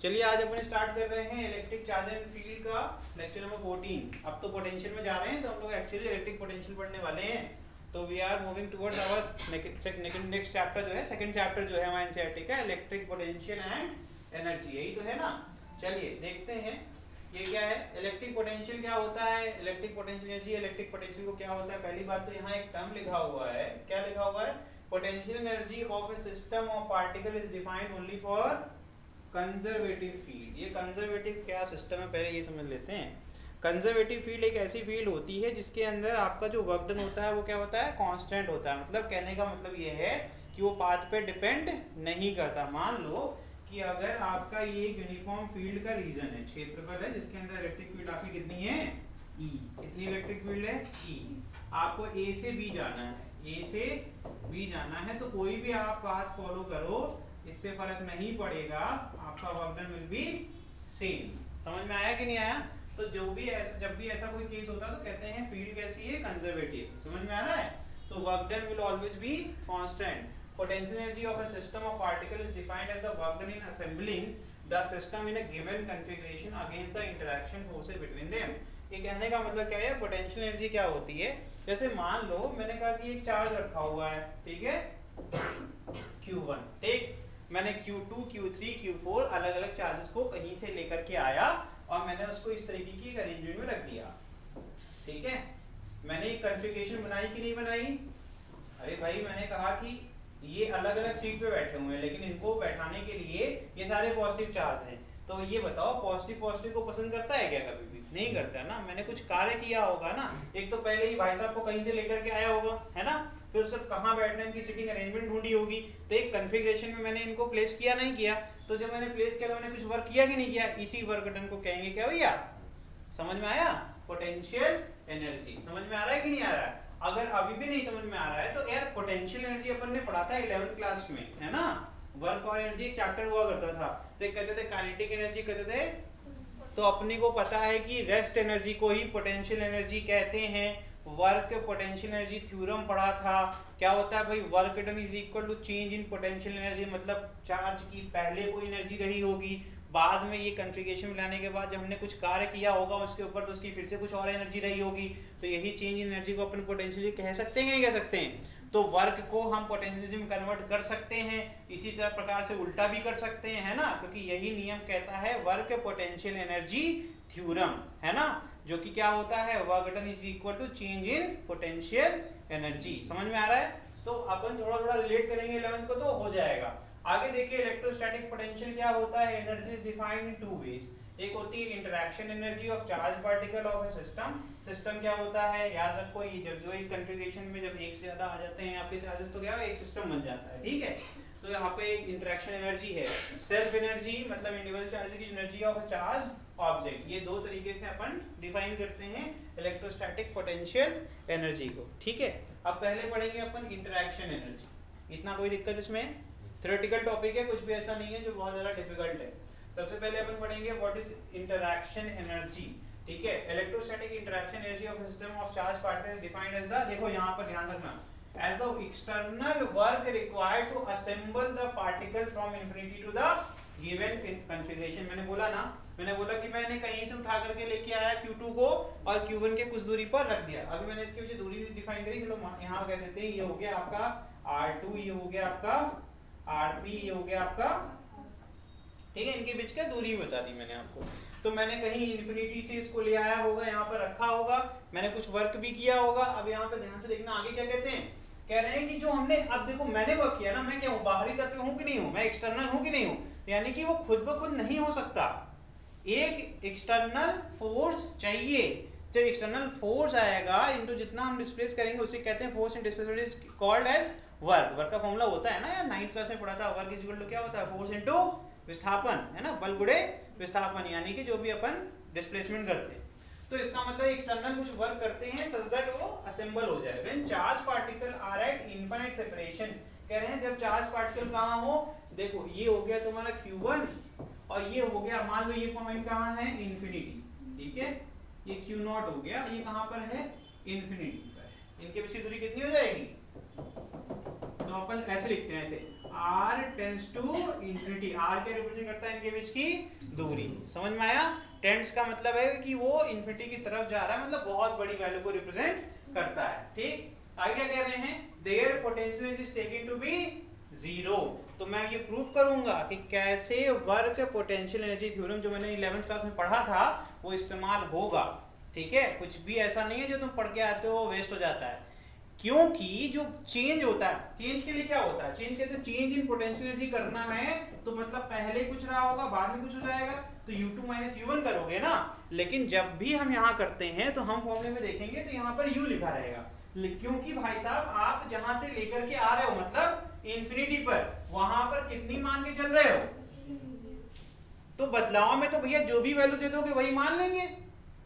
चलिए आज अपन स्टार्ट कर रहे हैं इलेक्ट्रिक चार्ज एंड फील्ड का लेक्चर नंबर 14। अब तो पोटेंशियल में जा रहे हैं तो हम लोग एक्चुअली इलेक्ट्रिक पोटेंशियल पढ़ने वाले हैं। तो we are moving towards our next chapter जो है सेकंड चैप्टर जो है हमारा एनसीईआरटी का इलेक्ट्रिक पोटेंशियल एंड एनर्जी, यही तो है ना। चलिए देखते हैं ये क्या है। इलेक्ट्रिक पोटेंशियल क्या होता है, electric potential energy, electric potential को क्या होता है। पहली बात तो यहाँ एक टर्म लिखा हुआ है, क्या लिखा हुआ है, potential energy of a system of particle is defined only for conservative field. ये कंजर्वेटिव क्या सिस्टम है पहले ये समझ लेते हैं। कंजर्वेटिव फील्ड एक ऐसी फील्ड होती है जिसके अंदर आपका जो वर्क डन होता है वो क्या होता है, कांस्टेंट होता है। मतलब कहने का मतलब ये है कि वो पाथ पे डिपेंड नहीं करता। मान लो कि अगर आपका ये एक यूनिफॉर्म फील्ड का रीजन है, क्षेत्रफल है जिसके अंदर इलेक्ट्रिक फील्ड आपकी कितनी है, ई। कितनी इलेक्ट्रिक फील्ड है, ई। आपको ए से बी जाना है, ए से बी जाना है, तो कोई भी आप पाथ फॉलो करो इससे फर्क नहीं पड़ेगा, आपका work done will be same. समझ में आया कि नहीं आया। तो जब भी ऐसा कोई केस होता है तो कहते हैं फील्ड कैसी है, कंजर्वेटिव। समझ में आ रहा है। तो work done will always be constant. Potential energy of a system of particle is defined as the work done in assembling the system in a given configuration against the interaction forces between them। ये कहने का मतलब क्या है, potential energy क्या होती है। जैसे मान लो मैंने कहा कि एक चार्ज रखा हुआ है, ठीक है, Q1, ठीक। मैंने Q2, Q3, Q4 अलग अलग चार्जेस को कहीं से लेकर के आया और मैंने उसको इस तरीके की एक अरेंजमेंट में रख दिया, ठीक है। मैंने एक कॉन्फ़िगरेशन बनाई कि नहीं बनाई। अरे भाई मैंने कहा कि ये अलग अलग सीट पे बैठे हुए हैं लेकिन इनको बैठाने के लिए ये सारे पॉजिटिव चार्ज हैं। तो ये बताओ पॉजिटिव को पसंद करता है क्या, कभी भी नहीं करता है ना। मैंने कुछ कार्य किया होगा ना, एक तो पहले ही भाई साहब को कहीं से लेकर के आया होगा, है ना। फिर उसके कहाँ बैठने की सीटिंग अरेंजमेंट ढूंढी होगी, तो एक कॉन्फ़िगरेशन में मैंने इनको प्लेस किया नहीं किया। तो जब मैंने प्लेस किया तो मैंने कुछ वर्क किया कि नहीं किया, इसी वर्क डन को कहेंगे क्या भैया, समझ में आया, पोटेंशियल एनर्जी। समझ में आ रहा है कि नहीं आ रहा है। अगर अभी भी नहीं समझ में आ रहा है तो यार पोटेंशियल एनर्जी अपन ने पढ़ा था 11th क्लास में, है ना। वर्क और एनर्जी एक चैप्टर हुआ करता था, तो एक कहते थे काइनेटिक एनर्जी कहते थे। तो अपने को पता है कि रेस्ट एनर्जी को ही पोटेंशियल एनर्जी कहते हैं। वर्क पोटेंशियल एनर्जी थ्योरम पढ़ा था, क्या होता है भाई, work done is equal to change in potential energy. मतलब चार्ज की पहले कोई एनर्जी रही होगी, बाद में ये कॉन्फ़िगरेशन लाने के बाद जब हमने कुछ कार्य किया होगा उसके ऊपर तो उसकी फिर से कुछ और एनर्जी रही होगी, तो यही चेंज इन एनर्जी को अपन पोटेंशियल कह सकते हैं कि नहीं कह सकते हैं। तो वर्क को हम पोटेंशियल में कन्वर्ट कर सकते हैं, इसी तरह प्रकार से उल्टा भी कर सकते हैं, है ना, क्योंकि यही नियम कहता है वर्क पोटेंशियल एनर्जी थ्योरम, है ना, जो कि क्या होता है, work done is equal to change in potential energy. समझ में आ रहा है। तो अपन थोड़ा थोड़ा रिलेट करेंगे 11th को तो हो जाएगा। आगे देखिए इलेक्ट्रोस्टैटिक पोटेंशियल क्या होता है। Energy is defined in two ways. एक होती है interaction energy of charge particle of a system. System क्या होता है, याद रखो, ये जब जो एक कॉन्फ़िगरेशन में जब एक से ज्यादा आ जाते हैं आपके चार्जेस तो क्या एक सिस्टम बन जाता है, ठीक है। तो यहाँ पे एक इंटरैक्शन एनर्जी है। सेल्फ एनर्जी मतलब इंडिविजुअल चार्ज की एनर्जी ऑफ चार्ज ऑब्जेक्ट। ये दो तरीके से अपन डिफाइन करते हैं इलेक्ट्रोस्टैटिक पोटेंशियल एनर्जी को, ठीक है। अब पहले पढ़ेंगे अपन इंटरैक्शन एनर्जी। इतना कोई दिक्कत इसमें, थ्योरेटिकल टॉपिक है, कुछ भी ऐसा नहीं है जो बहुत ज्यादा डिफिकल्ट है। सबसे पहले अपन पढ़ेंगे व्हाट इज इंटरैक्शन एनर्जी, ठीक है। Electrostatic interaction energy of a system of charge particles is defined as the, देखो यहां पर ध्यान रखना, as the external work required to assemble the particle from infinity to the given configuration। मैंने बोला ना, मैंने बोला कि मैंने कहीं से उठा करके लेके आया Q2 को और Q1 के कुछ दूरी पर रख दिया। अभी मैंने इसके पीछे दूरी डिफाइन करी, चलो यहाँ कह देते हैं ये हो गया आपका R2, ये हो गया आपका R3, ये हो गया आपका, ठीक है। इनके बीच का दूरी बता दी मैंने आपको। तो मैंने कहीं इन्फिनिटी से इसको ले आया होगा, यहाँ पर रखा होगा, मैंने कुछ वर्क भी किया होगा। अब यहाँ पे ध्यान से देखना आगे क्या कहते हैं, कह रहे हैं कि जो हमने, अब देखो मैंने वर्क किया ना, मैं क्या हूँ, बाहरी तत्व हूँ कि नहीं हूँ, मैं एक्सटर्नल हूँ कि नहीं हूँ, यानी कि वो खुद ब खुद नहीं हो सकता, एक एक्सटर्नल फोर्स चाहिए। जब एक्सटर्नल फोर्स आएगा इनटू जितना हम डिस्प्लेस करेंगे उसे कहते हैं force in displacement is called as work. Work का फॉर्मूला होता है ना यार, 9th क्लास में पढ़ा था, वर्क इज इक्वल टू क्या होता है, फोर्स इनटू विस्थापन, है ना, बल गुणे विस्थापन, यानी कि जो भी अपन डिस्प्लेसमेंट करते हैं। तो इसका मतलब एक्सटर्नल कुछ वर्क करते हैं सो दैट वो असेंबल हो जाए। When charge particle are at infinite separation, कह रहे हैं जब चार्ज पार्टिकल कहाँ हो, देखो ये हो गया तुम्हारा Q1 और ये हो गया, मान लो ये पॉइंट कहाँ है, इन्फिनिटी, ठीक है, ये Q0 हो गया, ये कहाँ पर है, इन्फिनिटी पर। इनके बीच की दूरी कितनी हो जाएगी, तो अपन ऐसे लिखते हैं, ऐसे r tends to infinity. r क्या रिप्रेजेंट करता है? इनके बीच की दूरी। समझ में आया? टेंड्स का मतलब है कि वो इंफिनिटी की तरफ जा रहा है, मतलब बहुत बड़ी वैल्यू को रिप्रेजेंट करता है। ठीक, आगे क्या कह रहे हैं? There potential is taken to be zero. तो मैं ये प्रूफ करूंगा कि कैसे वर्क पोटेंशियल एनर्जी थ्योरम जो मैंने 11th क्लास में पढ़ा था वो इस्तेमाल होगा। ठीक है, कुछ भी ऐसा नहीं है जो तुम पढ़ के आते हो वेस्ट हो जाता है, क्योंकि जो चेंज होता है, चेंज के लिए क्या होता है? चेंज कहते हैं चेंज इन पोटेंशियल एनर्जी करना है तो मतलब पहले कुछ रहा होगा बाद में कुछ हो जाएगा, तो u2 माइनस u1 करोगे ना। लेकिन जब भी हम यहाँ करते हैं तो हम फॉर्मूले में देखेंगे तो यहाँ पर u लिखा रहेगा, क्योंकि भाई साहब आप जहां से लेकर के आ रहे हो मतलब इंफिनिटी पर, वहां पर कितनी मान के चल रहे हो? तो बदलाव में तो भैया जो भी वैल्यू दे दोगे वही मान लेंगे।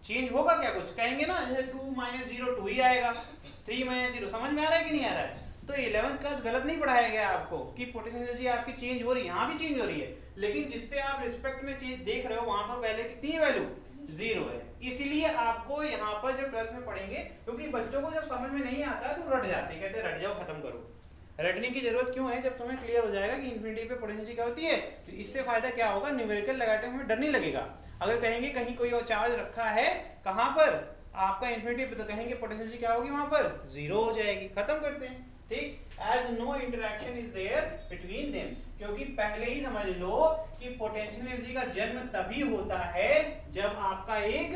चेंज होगा क्या? कुछ कहेंगे ना, जैसे 2 माइनस 0 2 ही आएगा, 3 माइनस 0। समझ में आ रहा है कि नहीं आ रहा है? तो 11th क्लास गलत नहीं पढ़ाया गया आपको कि पोटेंशियल एनर्जी आपकी चेंज हो रही है, यहाँ भी चेंज हो रही है, लेकिन जिससे आप रिस्पेक्ट में चेंज देख रहे हो वहां पर पहले कितनी है वैल्यू? 0 है। इसलिए आपको यहाँ पर जब 12th में पढ़ेंगे, क्योंकि बच्चों को जब समझ में नहीं आता तो रट जाते, कहते हैं रट जाओ खत्म करो। रटने की जरूरत क्यों है? जब तुम्हें क्लियर हो जाएगा कि इंफिनिटी पे पोटेंशियल क्या होती है, तो इससे फायदा क्या होगा? न्यूमेरिकल लगाते हुए हमें डर नहीं लगेगा। अगर कहेंगे कहीं कोई और चार्ज रखा है कहां पर आपका इंफिनिटी पे, तो कहेंगे पोटेंशियल क्या होगी वहां पर? 0 हो जाएगी। खत्म करते हैं। ठीक, as no interaction is there between them, क्योंकि पहले ही समझ लो कि पोटेंशियल एनर्जी का जन्म तभी होता है जब आपका एक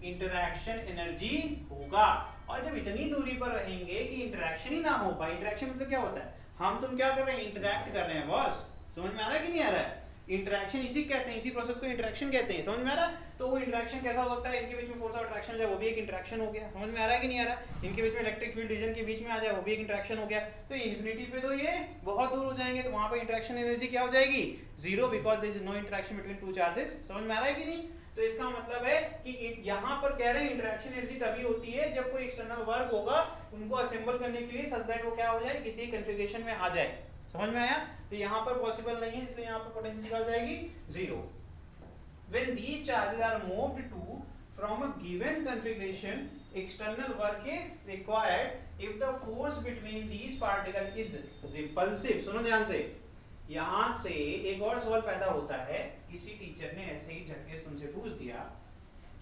इंटरेक्शन एनर्जी होगा, और जब इतनी दूरी पर रहेंगे कि इंटरेक्शन ही ना हो पाए। इंटरेक्शन मतलब क्या होता है? हम तुम क्या कर रहे हैं? इंटरेक्ट कर रहे हैं बॉस। समझ में आ रहा है कि नहीं आ रहा है? इंटरेक्शन इसी कहते हैं, इसी प्रोसेस को इंटरेक्शन कहते हैं। समझ में आ रहा है? तो वो इंटरेक्शन कैसा हो सकता है? इनके बीच में फोर्स ऑफ अट्रैक्शन हो जाए, वो भी एक इंटरेक्शन हो गया। समझ में आ रहा है कि नहीं आ रहा है? इनके बीच में इलेक्ट्रिक फील्ड रीजन के बीच में आ जाए, वो भी एक इंटरेक्शन हो गया। तो इंफिनिटी पे तो ये बहुत दूर हो जाएंगे, तो वहां पर इंटरेक्शन एनर्जी क्या हो जाएगी? 0, because there is no interaction between two charges. समझ में आ रहा है कि नहीं? तो इसका मतलब है कि यहाँ पर कह रहे हैं इंटरेक्शन एनर्जी तभी होती है जब कोई एक्सटर्नल वर्क होगा, उनको असेंबल करने के लिए, सच दैट वो क्या हो जाए? किसी कॉन्फ़िगरेशन में आ जाए। समझ में आया? तो यहाँ पर पॉसिबल नहीं है, इसलिए यहाँ पर पोटेंशियल क्या हो जाएगी? 0। When these charges are moved to from a given configuration, external work is required if the force between these particles is repulsive। सुनो ध्यान से, यहाँ से एक और सवाल पैदा होता है। किसी टीचर ने ऐसे ही झटके से तुमसे पूछ दिया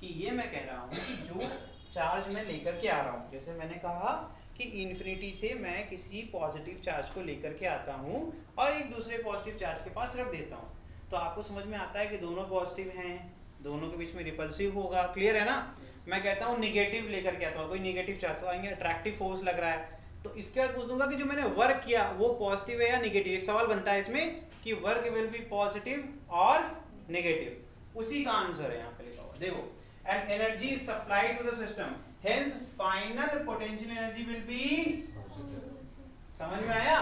कि ये मैं कह रहा हूँ कि जो चार्ज मैं लेकर के आ रहा हूँ, जैसे मैंने कहा कि इंफिनिटी से मैं किसी पॉजिटिव चार्ज को लेकर के आता हूँ और एक दूसरे पॉजिटिव चार्ज के पास रख देता हूँ, तो आपको समझ में आता है कि दोनों पॉजिटिव हैं, दोनों के बीच में रिपल्सिव होगा। क्लियर है ना? मैं कहता हूँ निगेटिव लेकर के आता हूँ, कोई निगेटिव चार्ज तो आएंगे, अट्रैक्टिव फोर्स लग रहा है, तो इसके बाद पूछ दूंगा कि जो मैंने वर्क किया वो पॉजिटिव है या निगेटिव। एक सवाल बनता है इसमें कि वर्क विल बी पॉजिटिव और नेगेटिव, उसी का आंसर है यहाँ पे लिखा हुआ। देखो, and energy is supplied to the system, hence final potential energy will be. समझ में आया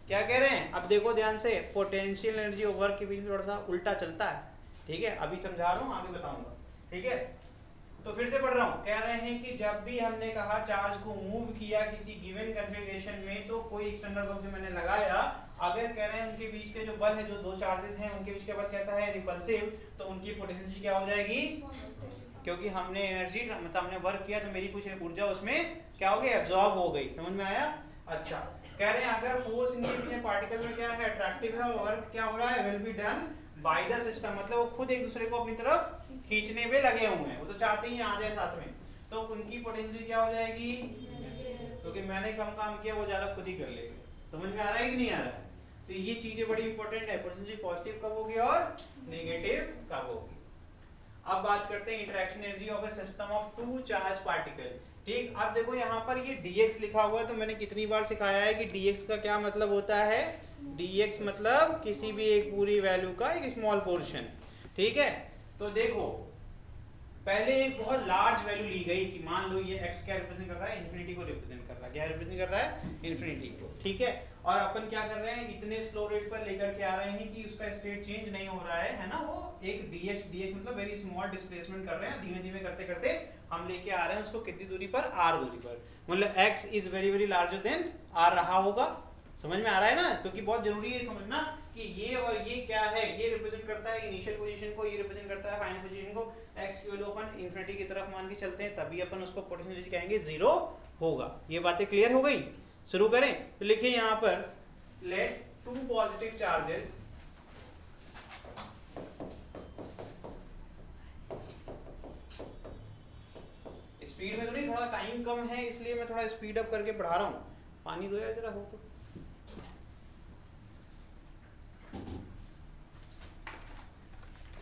क्या कह रहे हैं? अब देखो ध्यान से, पोटेंशियल एनर्जी और वर्क के बीच में थोड़ा सा उल्टा चलता है। ठीक है, अभी समझा रहा हूँ, आगे बताऊंगा। ठीक है, तो फिर से पढ़ रहा हूँ। कह रहे हैं कि जब भी हमने कहा चार्ज को मूव किया किसी गिवन कॉन्फ़िगरेशन में, तो कोई एक्सटर्नल वर्क जो मैंने लगाया, अगर कह रहे हैं उनके बीच के जो बल है, जो दो चार्जेस हैं उनके बीच का बल कैसा है? रिपल्सिव, तो उनकी पोटेंशियल क्या हो जाएगी? क्योंकि हमने एनर्जी मतलब हमने वर्क किया तो मेरी कुछ ऊर्जा उसमें क्या हो गई? एब्जॉर्ब हो गई। समझ में आया? अच्छा, कह रहे हैं अगर फोर्स इनके बीच पार्टिकल में क्या है? अट्रैक्टिव है, और वर्क क्या हो रहा है? Will be done by the system, मतलब वो खुद एक दूसरे को अपनी तरफ खींचने पे लगे हुए हैं, वो तो चाहते ही आ जाए साथ में, तो उनकी पोटेंशियल क्या हो जाएगी? क्योंकि मैंने कम काम किया, वो ज्यादा खुद ही कर लेंगे। समझ में आ रहा है कि नहीं आ रहा है? तो ये चीजें बड़ी इंपॉर्टेंट है, पोटेंशियल पॉजिटिव कब होगी और नेगेटिव कब होगी। अब बात करते हैं interaction energy of a system of two charge particle. ठीक, अब देखो यहाँ पर ये dx लिखा हुआ है, तो मैंने कितनी बार सिखाया है कि dx का क्या मतलब होता है? dx मतलब किसी भी एक पूरी वैल्यू का एक स्मॉल पोर्शन। ठीक है, तो देखो पहले एक बहुत लार्ज वैल्यू ली गई कि मान लो ये x क्या रिप्रेजेंट कर रहा है? इन्फिनिटी को रिप्रेजेंट कर रहा है। क्या रिप्रेजेंट कर रहा है? इन्फिनिटी को। ठीक है, और अपन क्या कर रहे हैं? इतने स्लो रेट पर लेकर के आ रहे हैं कि उसका स्टेट चेंज नहीं हो रहा है ना, वो एक dx मतलब वेरी स्मॉल डिस्प्लेसमेंट कर रहे हैं, धीमे धीमे करते करते हम लेके आ रहे हैं उसको कितनी दूरी पर? r दूरी पर, मतलब x is very very larger than r रहा होगा। समझ में आ रहा है ना? क्योंकि बहुत जरूरी है समझना कि ये और ये क्या है, ये रिप्रेजेंट करता है इनिशियल पोजीशन को, ये रिप्रेजेंट करता है फाइनल पोजीशन को। x की वैल्यू अपन इंफिनिटी की तरफ मान के चलते हैं, तभी अपन उसको पोटेंशियल एनर्जी कहेंगे 0 होगा। ये बातें क्लियर हो गई? शुरू करें, तो लिखिए यहाँ पर let two positive charges speed में तो नहीं, थोड़ा टाइम कम है इसलिए मैं थोड़ा स्पीड अप करके पढ़ा रहा हूँ। पानी दो यार जरा हो तो।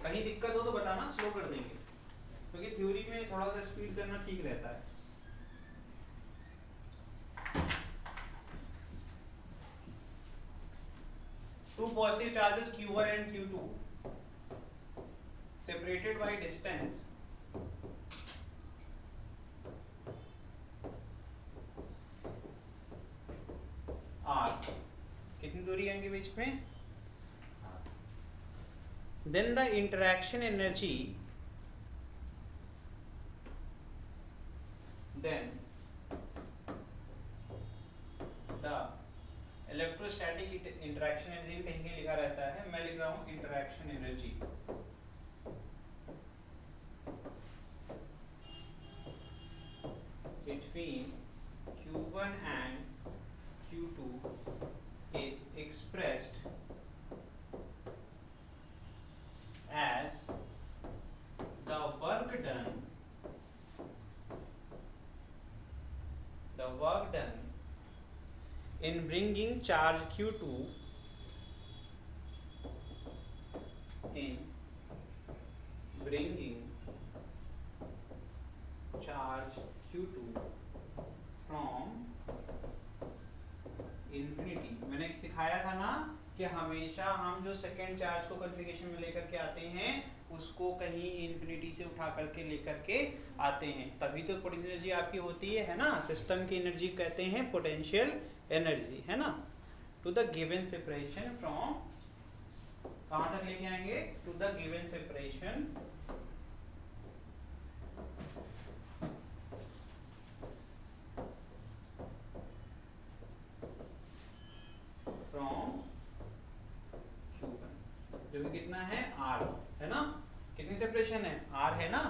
कहीं दिक्कत हो तो बताना, स्लो कर देंगे, क्योंकि थ्योरी में थोड़ा सा स्पीड करना ठीक रहता है। Two positive charges Q1 and Q2 separated by distance R. कितनी दूरी है इनके बीच में? Then the interaction energy electrostatic interaction energy कहीं कहीं लिखा रहता है, मैं लिख रहा हूं interaction energy. Between Q1 and Q2 is expressed as the work done in bringing charge Q2 from infinity। मैंने सिखाया था ना कि हमेशा हम जो सेकेंड चार्ज को कॉन्फ़िगरेशन में लेकर के आते हैं उसको कहीं इन्फिनिटी से उठा करके लेकर के आते हैं, तभी तो पोटेंशियल एनर्जी आपकी होती है ना। सिस्टम की एनर्जी कहते हैं पोटेंशियल एनर्जी, है ना। To the given separation from, कहां तक लेके आएंगे? To the given separation from Q1, जो कि कितना है? R, है ना। कितनी सेपरेशन है? R है ना,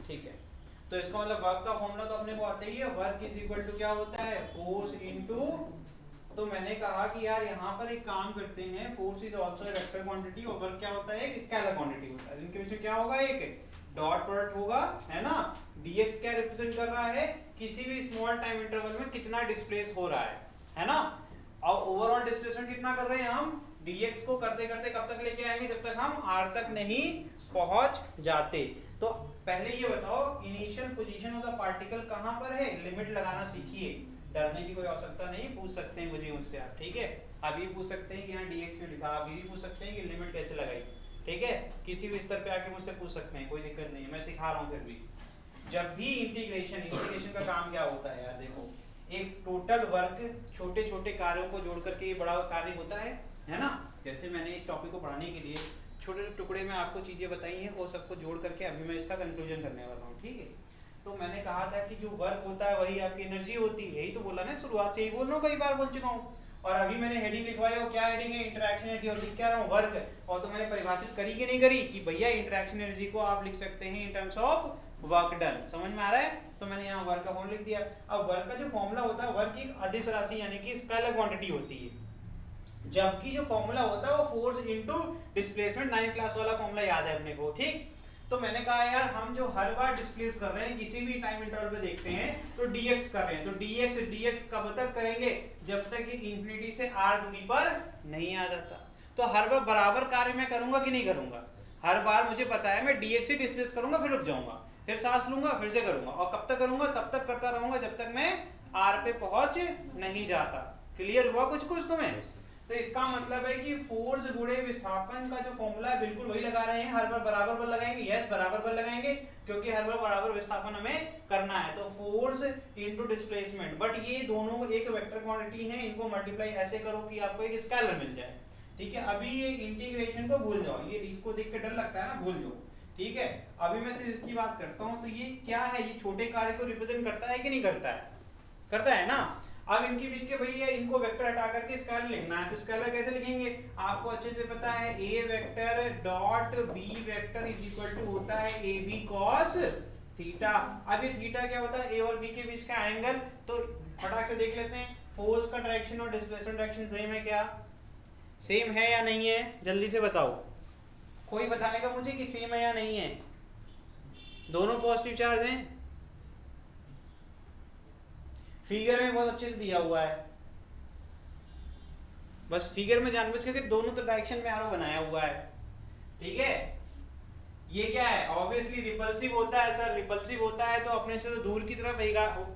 ठीक है। तो इसका मतलब वर्क का फॉर्मूला तो अपने को आता ही है, वर्क इज इक्वल टू क्या होता है? फोर्स इनटू, तो मैंने कहा कि यार यहाँ पर एक काम करते हैं, force is also a vector quantity और वर्क क्या होता है? एक स्केलर क्वांटिटी होता है। इनके बीच में क्या होगा? एक डॉट प्रोडक्ट होगा, है ना। dx क्या रिप्रेजेंट कर रहा है? किसी भी स्मॉल टाइम इंटरवल में कितना डिस्प्लेस हो रहा है ना। और ओवरऑल डिस्प्लेसमेंट कितना कर रहे हैं हम? dx को करते करते कब तक लेके आएंगे? जब तक हम r तक नहीं पहुंच जाते। तो पहले ये बताओ, initial position of the particle कहां पर है? लिमिट लगाना सीखिए, डरने की कोई आवश्यकता नहीं, पूछ सकते हैं मुझे मुझसे आप, ठीक है। आप ये पूछ सकते हैं कि यहाँ dx क्यों लिखा, आप ये भी पूछ सकते हैं कि लिमिट कैसे लगाई, ठीक है। किसी भी स्तर पे आके मुझसे पूछ सकते हैं, कोई दिक्कत नहीं है, मैं सिखा रहा हूँ। फिर भी जब भी इंटीग्रेशन का काम क्या होता है यार, देखो, एक टोटल वर्क, छोटे छोटे कार्यों को जोड़ करके ये बड़ा कार्य होता है ना। जैसे मैंने इस टॉपिक को पढ़ाने के लिए छोटे टुकड़े में आपको चीजें बताई हैं, वो सबको जोड़ करके अभी मैं इसका कंक्लूजन करने वाला हूँ, ठीक है। तो मैंने कहा था कि जो वर्क होता है वही आपकी एनर्जी होती है, यही तो बोला ना शुरुआत से, यही बोल रहा हूँ, कई बार बोल चुका हूँ। और अभी मैंने हेडिंग लिखवाई हो, क्या हेडिंग है? इंटरेक्शन एनर्जी, और लिख क्या रहा हूँ? वर्क। और तो मैंने परिभाषित करी कि नहीं करी कि भैया इंटरेक्शन एनर्जी को आप लिख सकते हैं in terms of work done. समझ में आ रहा है? तो मैंने यहाँ वर्क का फॉर्मूला लिख दिया। अब वर्क का जो फॉर्मूला होता है, वर्क एक अदिश राशि यानी कि स्केलर क्वांटिटी होती है, जबकि जो फॉर्मूला होता है वो force into displacement, 9th class वाला फॉर्मूला याद है अपने को, ठीक। तो मैंने कहा यार हम जो हर बार डिस्प्लेस कर रहे हैं किसी भी टाइम इंटरवल पे देखते हैं तो dx कर रहे हैं, तो dx कब तक करेंगे? जब तक कि इंफिनिटी से r दूरी पर नहीं आ जाता। तो हर बार बराबर कार्य मैं करूंगा कि नहीं करूंगा? हर बार मुझे पता है मैं dx से डिस्प्लेस करूंगा, फिर रुक जाऊंगा, फिर सांस लूंगा, फिर से करूंगा, और कब तक करूंगा? तब तक करता रहूंगा जब तक मैं r पे पहुंच नहीं जाता। क्लियर हुआ कुछ कुछ तुम्हें? तो इसका मतलब है कि फोर्स गुणे विस्थापन का जो फॉर्मूला है बिल्कुल वही लगा रहे हैं, हर बार बराबर बल लगाएंगे। यस, बराबर बल लगाएंगे क्योंकि हर बार बराबर विस्थापन हमें करना है। तो फोर्स इनटू डिस्प्लेसमेंट, बट ये दोनों एक वेक्टर क्वांटिटी है, इनको मल्टीप्लाई ऐसे करो कि आपको एक स्केलर मिल जाए, ठीक है। अभी ये इंटीग्रेशन को भूल जाओ, ये इसको देख के डर लगता है ना, भूल जाओ, ठीक है। अभी मैं सिर्फ इसकी बात करता हूँ। तो ये क्या है? ये छोटे कार्य को रिप्रेजेंट करता है कि नहीं करता है? करता है ना। अब इनके बीच के भैया इनको वेक्टर हटा करके स्केलर लिखना है, तो स्केलर कैसे लिखेंगे? आपको अच्छे से पता है, a vector dot b vector is equal to होता है ab cos थीटा। अब ये थीटा क्या होता है? a और b के बीच का एंगल। तो फटाक से देख लेते हैं, फोर्स का डायरेक्शन और डिस्प्लेसमेंट डायरेक्शन सेम है क्या? सेम है या नहीं है, जल्दी से बताओ, कोई बताएगा मुझे कि सेम है या नहीं है? दोनों पॉजिटिव चार्ज हैं, फिगर में बहुत अच्छे से दिया हुआ है, बस फिगर में जानबूझ के दोनों तो डायरेक्शन में एरो बनाया हुआ है, ठीक है। ये क्या है, ऑब्वियसली रिपल्सिव होता है सर, रिपल्सिव होता है तो अपने से तो दूर की तरफ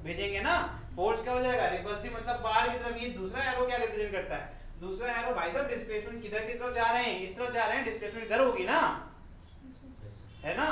भेजेंगे ना, फोर्स क्या हो जाएगा, रिपल्सिव मतलब बाहर की तरफ। ये दूसरा एरो क्या रिप्रेजेंट करता है, दूसरा एरो भाई साहब डिस्प्लेसमेंट किधर की तरफ जा रहे हैं, इस तरफ जा रहे हैं, डिस्प्लेसमेंट इधर होगी ना, है ना।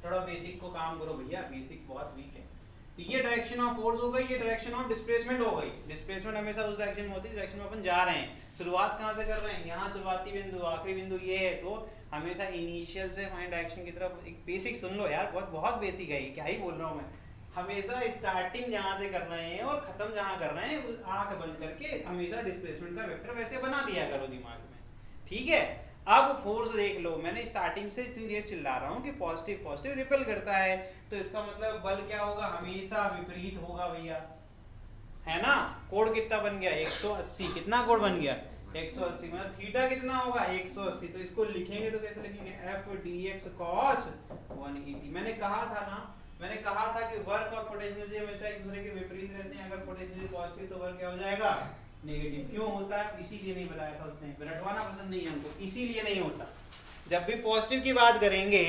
थोड़ा बेसिक को काम करो भैया, बेसिक बहुत वीक है। तो ये डायरेक्शन ऑफ फोर्स हो गई, ये डायरेक्शन ऑफ डिस्प्लेसमेंट हो गई। डिस्प्लेसमेंट हमेशा उस डायरेक्शन में होती है जिस डायरेक्शन में अपन जा रहे हैं। शुरुआत कहाँ से कर रहे हैं, यहाँ शुरुआती बिंदु, आखिरी बिंदु ये है। तो हमेशा इनिशियल से फाइनल डायरेक्शन की तरफ, एक बेसिक सुन लो यार, बहुत बहुत बेसिक है ये, क्या ही बोल रहा हूँ मैं। हमेशा स्टार्टिंग जहाँ से कर रहे हैं और खत्म जहाँ कर रहे हैं, आंख बंद करके हमेशा डिस्प्लेसमेंट का वेक्टर वैसे बना दिया करो दिमाग में, ठीक है। अब फोर्स देख लो, मैंने स्टार्टिंग से इतनी देर चिल्ला रहा हूँ कि पॉजिटिव पॉजिटिव रिपेल करता है, तो इसका मतलब बल क्या होगा, हमेशा विपरीत होगा भैया, है ना। कोण कितना बन गया 180, कितना कोण बन गया 180, मतलब थीटा कितना होगा 180। तो इसको लिखेंगे तो कैसे लिखेंगे, एफ डी एक्स कॉस 180। मैंने कहा था ना, मैंने कहा था कि वर्क और पोटेंशियल हमेशा एक दूसरे के विपरीत रहते हैं। अगर पोटेंशियल पॉजिटिव तो वर्क क्या हो जाएगा, नेगेटिव। क्यों होता है, इसीलिए नहीं बताया था उसने, रटवाना पसंद नहीं है हमको, इसीलिए नहीं होता। जब भी पॉजिटिव की बात करेंगे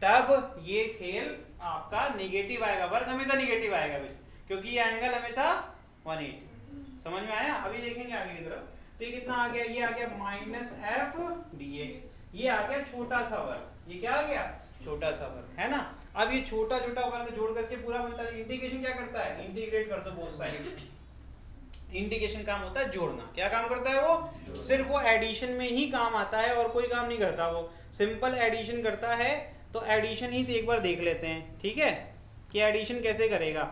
तब ये खेल आपका नेगेटिव आएगा, वर्क हमेशा नेगेटिव आएगा भाई, क्योंकि ये एंगल हमेशा 180। समझ में आया। अभी देखेंगे आगे की तरफ, तो ये कितना आ गया, ये आ गया माइनस एफ डी एक्स, ये आ गया छोटा सा वर्क, ये क्या आ गया छोटा सा वर्क, है ना। अब ये छोटा छोटा वर्क जोड़ करके पूरा बनता है। इंटीग्रेशन क्या करता है, इंटीग्रेट कर दो बोथ साइड। इंटीग्रेशन काम होता है जोड़ना, क्या काम करता है वो, सिर्फ वो एडिशन में ही काम आता है और कोई काम नहीं करता वो, सिंपल एडिशन करता है। तो एडिशन ही से एक बार देख लेते हैं, ठीक है, कि एडिशन कैसे करेगा।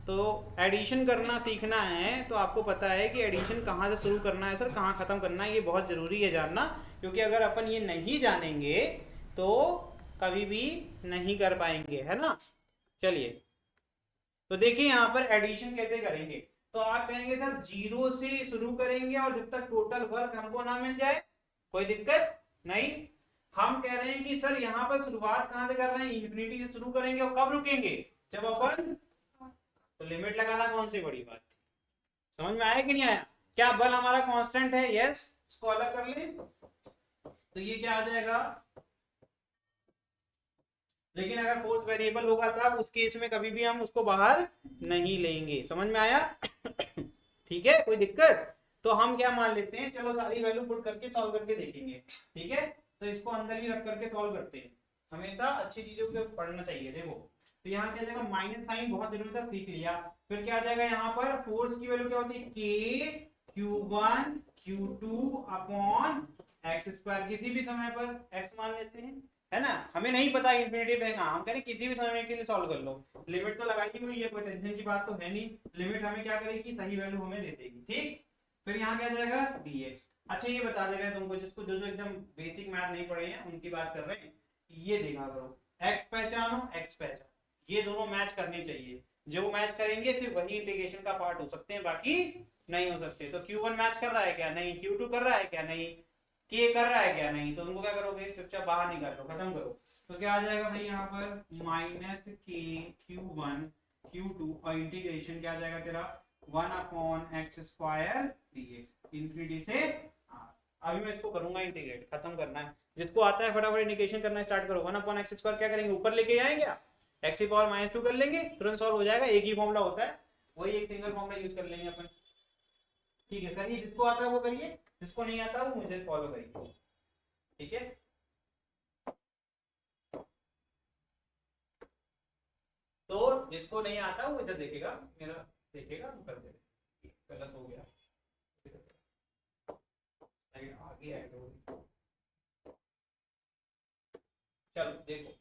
तो एडिशन करना सीखना है तो आपको पता है कि एडिशन कहाँ से शुरू करना है सर, कहाँ ख़त्म करना है, ये बहुत ज़रूरी है जानना, क्योंकि अगर अपन ये नहीं जानेंगे तो कभी भी नहीं कर पाएंगे, है ना। चलिए तो देखिए यहाँ पर एडिशन कैसे करेंगे। तो आप कहेंगे सर 0 से शुरू करेंगे और जब तक टोटल वर्क हमको ना मिल जाए कोई दिक्कत नहीं। हम कह रहे हैं कि सर यहाँ पर शुरुआत कहाँ से कर रहे हैं, इन्फिनिटी से शुरू करेंगे और कब रुकेंगे, जब अपन, तो लिमिट लगाना कौन सी बड़ी बात, समझ में आया कि नहीं आया। क्या बल हमारा कांस्टेंट है, यस, इसको अलग कर ले तो ये क्या आ जाएगा, लेकिन अगर फोर्स वेरिएबल होगा तब उस केस में कभी भी हम उसको बाहर नहीं लेंगे, समझ में आया। ठीक है, कोई दिक्कत। तो हम क्या मान लेते हैं, चलो सारी वैल्यू पुट करके सॉल्व करके देखेंगे, ठीक है। तो इसको अंदर ही रख करके सॉल्व करते हैं, हमेशा अच्छी चीजों को पढ़ना चाहिए। देखो तो यहाँ क्या जाएगा, माइनस साइन बहुत जरूरी था, सीख लिया। फिर क्या आ जाएगा, यहाँ पर फोर्स की वैल्यू क्या होती है, के Q1 Q2 upon x square, किसी भी समय पर एक्स मान लेते हैं, है ना। हमें नहीं पता इंफिनिटी है कहाँ, हम कह रहे किसी भी समय के लिए सॉल्व कर लो, लिमिट तो लगाई हुई है, कोई टेंशन की बात तो है नहीं, लिमिट हमें क्या करेगी, सही वैल्यू हमें दे देगी, ठीक। फिर यहाँ क्या जाएगा dx। अच्छा ये बता दे रहे हैं तुमको, जिसको जो जो एकदम बेसिक मैथ नहीं पढ़े हैं उनकी बात कर रहे हैं, ये देखा करो, x पहचानो x पहचानो, ये दोनों मैच करने चाहिए। जो मैच करेंगे सिर्फ वही इंटीग्रेशन का पार्ट हो सकते हैं, बाकी नहीं हो सकते। तो Q1 मैच कर रहा है क्या, नहीं। Q2 कर रहा है क्या, नहीं। K कर रहा है क्या, नहीं। तो उनको क्या करोगे, चुपचाप बाहर निकाल लो, खत्म करो। तो क्या आ जाएगा भाई यहाँ पर माइनस के Q1 Q2 और इंटीग्रेशन क्या आ जाएगा तेरा 1 upon x square dx, infinity से r। अभी मैं इसको करूंगा इंटीग्रेट, खत्म करना है। जिसको आता है फटाफट इंटीग्रेशन करना स्टार्ट करो। 1 अपॉन एक्स स्क्वायर क्या करेंगे, ऊपर लेके जाएंगे, एक्स की पावर -2 कर लेंगे, तुरंत सॉल्व हो जाएगा। एक ही फॉर्मूला होता है, वही एक सिंगल फॉर्मूला यूज कर लेंगे अपन, ठीक है। करिए, जिसको आता है वो करिए, जिसको नहीं आता वो मुझे फॉलो करिए, ठीक है। तो जिसको नहीं आता वो इधर देखेगा, मेरा देखेगा, वो कर देगा। गलत हो गया, आगे आएगा। चलो देखो,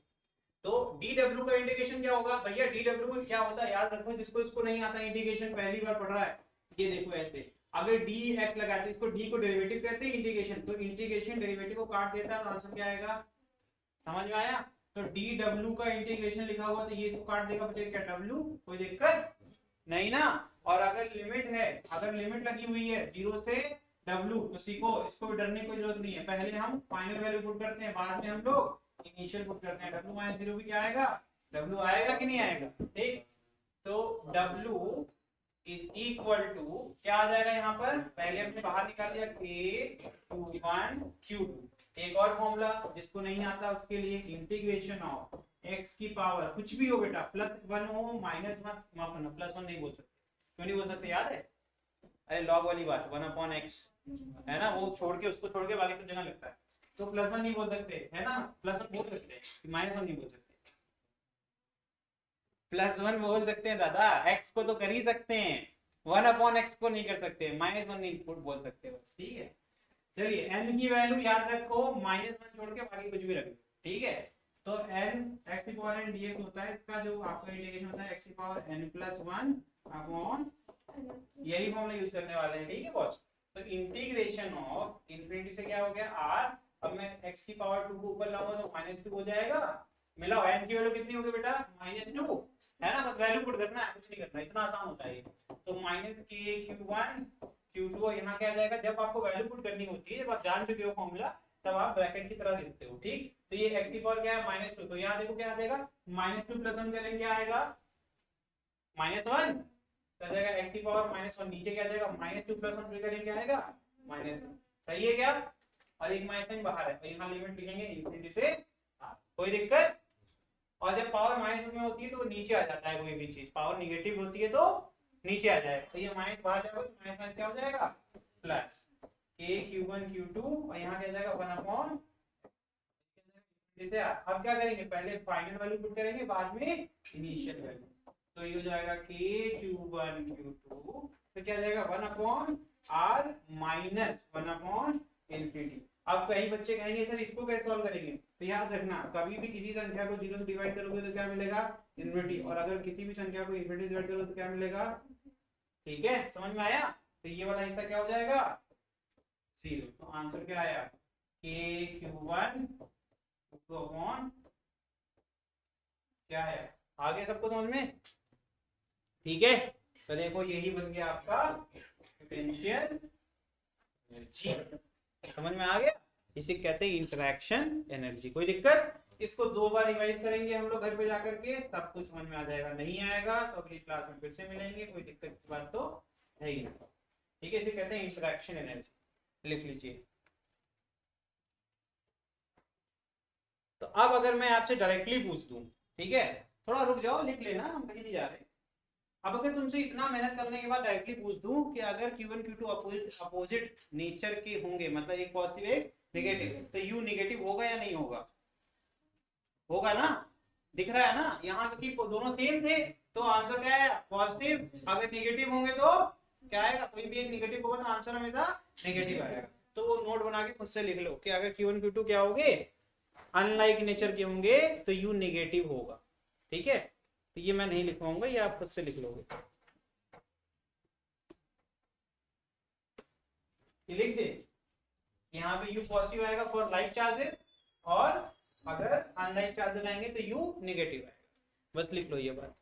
तो dw का इंटीग्रेशन क्या होगा भैया, dw क्या होता है याद रखो, जिसको इसको नहीं आता इंटीग्रेशन पहली बार पढ़ रहा है, ये देखो ऐसे अगर dx लगाते हैं, इसको d को डेरिवेटिव कहते हैं इंटीग्रेशन, तो इंटीग्रेशन डेरिवेटिव को काट देता है तो आंसर क्या आएगा, समझ में आया। तो dw का इंटीग्रेशन लिखा हुआ तो ये इसको काट देगा, बचेगा क्या w, कोई दिक्कत नहीं ना। और अगर लिमिट है, अगर लिमिट लगी हुई है 0 से W तो सीखो, इसको भी डरने की कोई जरूरत नहीं है। पहले हम फाइनल वैल्यू पुट करते हैं, बाद में हम लोग इनिशियल पुट करते हैं। W माइनस 0 भी क्या आएगा, W आएगा कि नहीं आएगा, ठीक। तो W इज इक्वल टू क्या आ जाएगा यहाँ पर, पहले हमने बाहर निकाल लिया K21 Q2। एक और फॉर्मूला जिसको नहीं आता उसके लिए, इंटीग्रेशन ऑफ x की पावर कुछ भी हो बेटा, +1 हो -1, माफ करना +1 नहीं बोल सकते, क्यों नहीं बोल सकते याद है, अरे लॉग वाली बात 1/x है ना, वो छोड़ के, उसको छोड़ के बाकी सब जगह लगता है, तो +1 नहीं बोल सकते है ना, +1 बोल सकते हैं, -1 नहीं बोल सकते, +1 बोल सकते हैं दादा, x को तो कर ही सकते हैं, 1/x को नहीं कर सकते, -1 नहीं बोल सकते बस, ठीक है। चलिए n की वैल्यू याद रखो, -1 छोड़ के बाकी कुछ भी रखो, ठीक है। तो n x⁴n dx होता है, इसका जो आपका इंटीग्रेशन होता है x⁴n+1 अपॉन, यही फॉर्मूला यूज करने वाले हैं, ठीक है बॉस। तो इंटीग्रेशन ऑफ इंफिनिटी से क्या हो गया r, अब मैं x⁴ को ऊपर लाऊंगा तो -2 हो जाएगा, मिला n की वैल्यू कितनी होगी बेटा, -2 है ना, बस वैल्यू पुट करना है, कुछ नहीं करना, इतना आसान होता है। तो -k Q1 Q2, यहाँ क्या आ जाएगा, जब आपको वैल्यू पुट करनी होती है, जब आप जान चुके हो फॉर्मूला, तब आप ब्रैकेट की तरह लिखते हो, ठीक। तो ये x⁴ क्या है, -2, तो यहाँ देखो क्या आ जाएगा, -2 + 1 करेंगे क्या आएगा, -1 आ जाएगा, x⁴ -1, नीचे क्या आ जाएगा, -2 + 1 करेंगे क्या आएगा, -1, सही है क्या, और एक -1 बाहर है, तो यहाँ लिमिट लिखेंगे इंफिनिटी से, कोई दिक्कत। और जब पावर -2 में होती है तो नीचे आ जाता है, कोई भी चीज पावर निगेटिव होती है तो नीचे आ जाएगा, तो ये माइनस बाहर जाएगा, माइनस क्या हो जाएगा, प्लस K⁴1 Q2, और यहाँ क्या जाएगा 1/, जैसे अब क्या करेंगे, पहले फाइनल वैल्यू पुट करेंगे, बाद में इनिशियल वैल्यू, तो ये हो जाएगा K⁴1 Q2, तो क्या जाएगा 1/r -1/∞। अब कई बच्चे कहेंगे सर इसको कैसे सॉल्व करेंगे, तो याद रखना, कभी भी किसी संख्या को 0 से डिवाइड करोगे तो क्या मिलेगा, इन्फिनिटी, और अगर किसी भी संख्या को इन्फिनिटी से डिवाइड करोगे तो क्या मिलेगा, ठीक है, समझ में आया। तो ये वाला हिस्सा क्या हो जाएगा, 0, तो आंसर क्या आया, K⁴1 अपॉन क्या है, आगे सबको समझ में, ठीक है। तो देखो यही बन गया आपका पोटेंशियल एनर्जी, समझ में आ गया, इसे कहते हैं इंटरैक्शन एनर्जी। कोई दिक्कत, इसको 2 बार रिवाइज करेंगे हम लोग घर पे जाकर के, सब कुछ समझ में आ जाएगा, नहीं आएगा तो अगली क्लास में फिर से मिलेंगे, कोई दिक्कत की बात तो है ही नहीं, ठीक है। इसे कहते हैं इंटरैक्शन एनर्जी, लिख लीजिए। तो अब अगर मैं आपसे डायरेक्टली पूछ दूं, ठीक है, थोड़ा रुक जाओ, लिख लेना, हम कहीं नहीं जा रहे। अब अगर तुमसे इतना मेहनत करने के बाद डायरेक्टली पूछ दूं कि अगर Q1 Q2 अपोजिट नेचर के होंगे, मतलब एक पॉजिटिव एक नेगेटिव, तो U नेगेटिव होगा या नहीं होगा, होगा ना, दिख रहा है ना यहाँ, क्योंकि दोनों सेम थे, तो आंसर क्या है, पॉजिटिव। अगर नेगेटिव होंगे तो क्या आएगा, कोई भी एक नेगेटिव होगा तो आंसर हमेशा नेगेटिव आएगा। तो वो नोट बना के खुद से लिख लो कि अगर Q1 Q2 क्या होंगे, अनलाइक नेचर के होंगे, तो U नेगेटिव होगा, ठीक है। तो ये मैं नहीं लिखवाऊंगा, ये आप खुद से लिख लोगे, ये लिख दे, यहाँ पे U पॉजिटिव आएगा फॉर लाइक चार्जेस, और अगर अनलाइक चार्जेस आएंगे तो U नेगेटिव आएगा, बस लिख लो ये बात,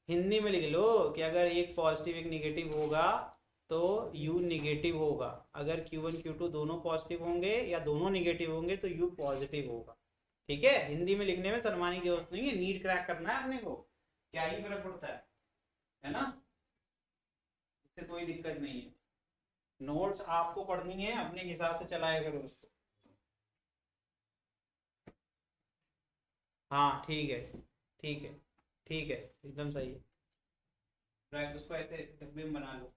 हिंदी में लिख लो कि अगर एक पॉजिटिव एक नेगेटिव होगा तो U नेगेटिव होगा, अगर Q1 Q2 दोनों पॉजिटिव होंगे या दोनों नेगेटिव होंगे तो U पॉजिटिव होगा, ठीक है। हिंदी में लिखने में शर्माने की जरूरत नहीं है, नीट क्रैक करना है अपने को, क्या ही फर्क पड़ता है ना, इससे कोई दिक्कत नहीं है। नोट्स आपको पढ़नी है, अपने हिसाब से चलाया करो उसको, हाँ ठीक है, ठीक है, ठीक है, एकदम सही है, उसको ऐसे डब्बे में बना लो।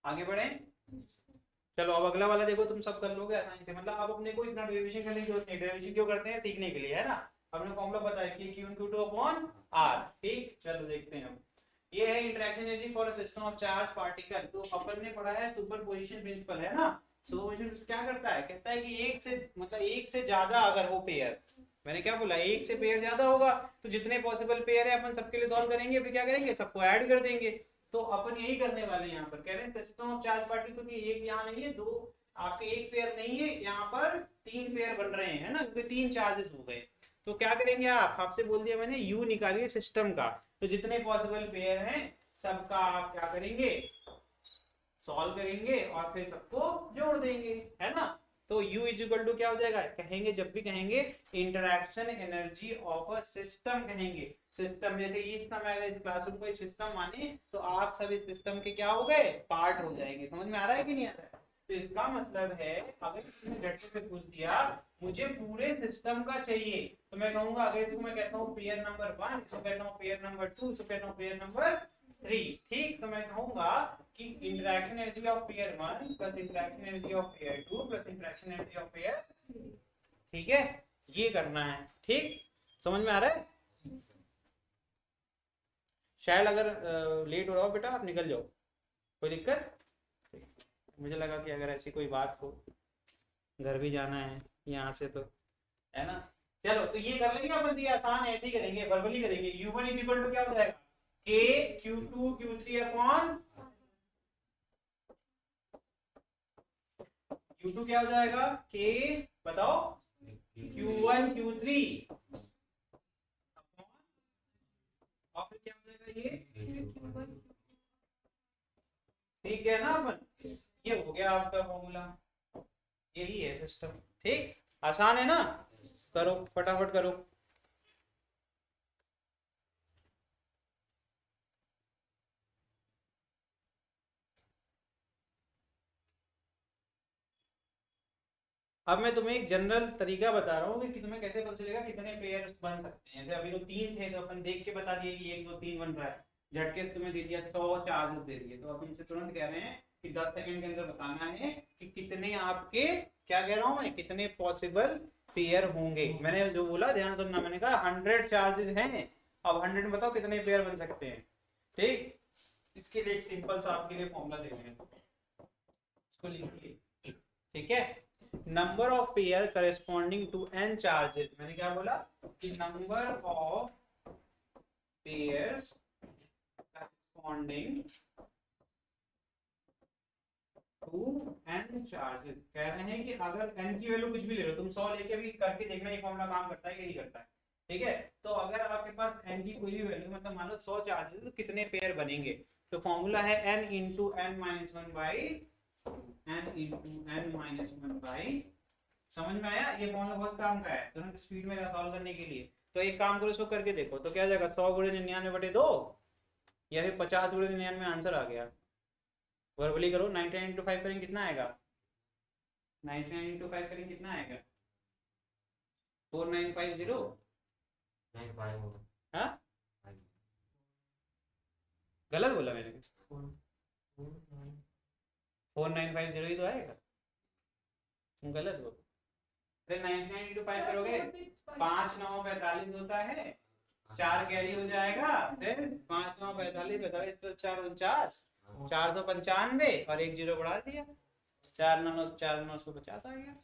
आगे बढ़े, चलो अब अगला वाला देखो, तुम सब कर लोगे आसानी से, मतलब अब अपने को इतना डेरिवेशन करने की जरूरत नहीं, डेरिवेशन क्यों करते हैं, सीखने के लिए, है ना। अपने फॉर्मूला पता है कि Q1 Q2 अपॉन R, ठीक। चलो देखते हैं, अब ये है interaction energy for a system of charge particle. तो अपन ने पढ़ा है सुपरपोजिशन प्रिंसिपल, है ना। सुपरपोजिशन क्या करता है, कहता है कि एक से मतलब एक से ज्यादा अगर हो पेयर, मैंने क्या बोला, एक से पेयर ज्यादा होगा तो जितने पॉसिबल पेयर है अपन सबके लिए सॉल्व करेंगे, फिर क्या करेंगे, सबको ऐड कर देंगे। तो अपन यही करने वाले हैं यहाँ पर, कह रहे हैं सिस्टम ऑफ चार्ज पार्टिकल की एक यहाँ नहीं है, दो आपके एक पेयर नहीं है, यहाँ पर 3 पेयर बन रहे हैं, है ना, क्योंकि 3 चार्जेस हो गए। तो क्या करेंगे, आप आपसे बोल दिया मैंने, U निकालिए सिस्टम का, तो जितने पॉसिबल पेयर हैं सबका आप क्या करेंगे, सॉल्व करेंगे और फिर सबको जोड़ देंगे, है ना। तो U इज इक्वल टू क्या हो जाएगा, कहेंगे जब भी कहेंगे interaction energy of a system, कहेंगे सिस्टम, जैसे इस समय अगर इस क्लासरूम को एक सिस्टम माने तो आप सब इस सिस्टम के क्या हो गए, पार्ट हो जाएंगे। समझ में आ रहा है कि नहीं आ रहा है। तो इसका मतलब है अगर किसी ने झटके से पूछ दिया मुझे पूरे सिस्टम का चाहिए, तो मैं कहूंगा, अगर इसको मैं कहता हूँ पेयर नंबर 1, इसको कहता हूँ पेयर नंबर 2, इसको कहता हूँ पेयर नंबर 3, ठीक। तो मैं कहूंगा कि interaction energy of pair 1 plus interaction energy of pair 2 plus interaction energy of pair, ठीक है, ये करना है, ठीक। समझ में आ रहा है। शायद अगर लेट हो रहा हो बेटा आप निकल जाओ, कोई दिक्कत। मुझे लगा कि अगर ऐसी कोई बात हो, घर भी जाना है यहाँ से, तो है ना। चलो तो ये कर लेंगे अपन, ये आसान ऐसे ही करेंगे, वर्बली करेंगे। u1 इज इक्वल टू क्या हो जाएगा, k q2 q3 upon q2 क्या हो जाएगा, k बताओ q1 q3 और फिर क्या हो जाएगा ये, ठीक है ना अपन। ये हो गया आपका फॉर्मूला, यही है सिस्टम, ठीक। आसान है ना, करो फटाफट करो। अब मैं तुम्हें एक जनरल तरीका बता रहा हूँ कि तुम्हें कैसे पता चलेगा कितने पेयर बन सकते हैं। जैसे अभी तो 3 थे, तो अपन देख के बता दिए कि 1 2 3 बन रहा है, झटके से तुम्हें दे दिया 100 चार्जेस दे दिए, तो अब तुमसे तुरंत कह रहे हैं कि 10 सेकंड के अंदर बताना है कि कितने आपके, क्या कह रहा हूँ मैं, कितने पॉसिबल पेयर होंगे। मैंने जो बोला ध्यान सुनना, मैंने कहा 100 चार्जेस हैं, अब 100 में बताओ कितने पेयर बन सकते हैं, ठीक। इसके लिए एक सिंपल सा आपके लिए फॉर्मूला दे रहे हैं, इसको लिखिए, ठीक है। Number of pair corresponding to n charges, मैंने क्या बोला कि number of pairs corresponding to n charges, कह रहे हैं कि अगर n की वैल्यू कुछ भी ले लो तुम, 100 लेके भी करके देखना ये फॉर्मूला काम करता है कि नहीं करता है, ठीक है। तो अगर आपके पास n की कोई भी वैल्यू, मतलब मान लो 100 चार्जेस, तो कितने पेयर बनेंगे, तो फॉर्मूला है n into n minus 1 by n into n minus 1 by, समझ में आया। ये फॉर्मूला बहुत काम का है तुरंत स्पीड में सॉल्व करने के लिए। तो एक काम करो, इसको करके देखो, तो क्या जाएगा 100 गुणे 99/2 या फिर 50 गुणे 99, आंसर आ गया। वर्बली करो, 99 इंटू 5 करेंगे कितना आएगा, 99 इंटू 5 करेंगे कितना आएगा, 4950। हाँ गलत बोला मैंने कुछ, 4950 ही तो आएगा, गलत बोल। फिर 99 इंटू 5 करोगे, 5 9 45 होता है, 4 कैरी हो जाएगा, फिर 5 9 45 45 प्लस 4 49, 495 और 1 जीरो बढ़ा दिया, 4 9 4 950 आ गया।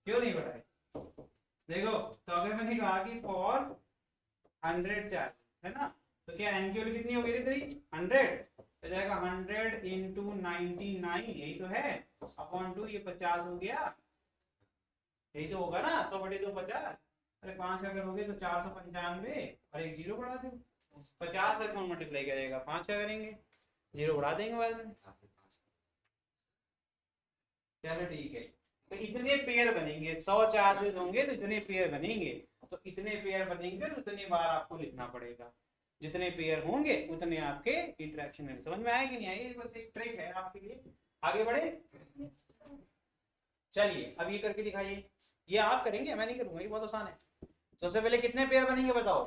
क्यों नहीं बढ़ाए, देखो। तो अगर मैंने कहा कि फॉर 100 चार्ज, है ना, तो क्या n की वैल्यू कितनी हो गई तेरी 100, तो जाएगा 100 इंटू 99, यही तो है, अपॉन 2, ये 50 हो गया, यही तो होगा ना, 100/2 50। अरे 5 का करोगे तो 495 और 1 जीरो बढ़ा दो, 50 से कौन मल्टीप्लाई करेगा, 5 का करेंगे, जीरो बढ़ा देंगे बाद में। चलो ठीक है, तो इतने पेयर बनेंगे, 100 चार्जेस होंगे तो इतने पेयर बनेंगे, तो इतने पेयर बनेंगे तो उतनी बार आपको लिखना पड़ेगा, जितने पेयर होंगे उतने आपके इंटरेक्शन है। समझ में आया कि नहीं आया, बस एक ट्रिक है आपके लिए। आगे बढ़े, चलिए अब ये करके दिखाइए, ये आप करेंगे मैं नहीं करूंगा, ये बहुत आसान है। सबसे पहले कितने पेयर बनेंगे बताओ,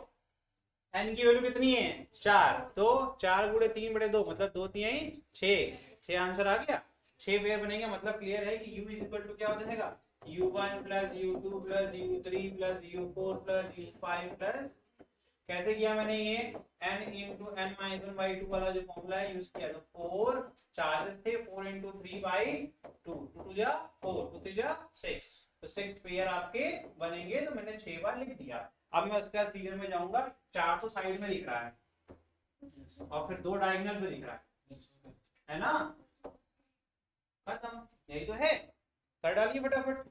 n की वैल्यू कितनी है 4, तो 4 गुणे 3/2 मतलब 2 3 6 आंसर आ गया। 6 पेयर बनेंगे, मतलब क्लियर है कि u इज इक्वल टू क्या हो जाएगा, u1 plus u2 plus u3 plus u4 plus u5 plus, कैसे किया मैंने ये n इंटू n माइनस 1/2 वाला जो फॉर्मूला है यूज किया, तो 4 चार्जेस थे, 4 इंटू 3/2, 2 जा 4, 2 3 जा 6, तो 6 पेयर आपके बनेंगे, तो मैंने 6 बार लिख दिया। अब मैं उसके बाद फिगर में जाऊंगा, 4 तो साइड में लिख रहा है और फिर 2 डायगोनल पे लिख रहा है ना, खत्म, यही तो है, कर डालिए फटाफट।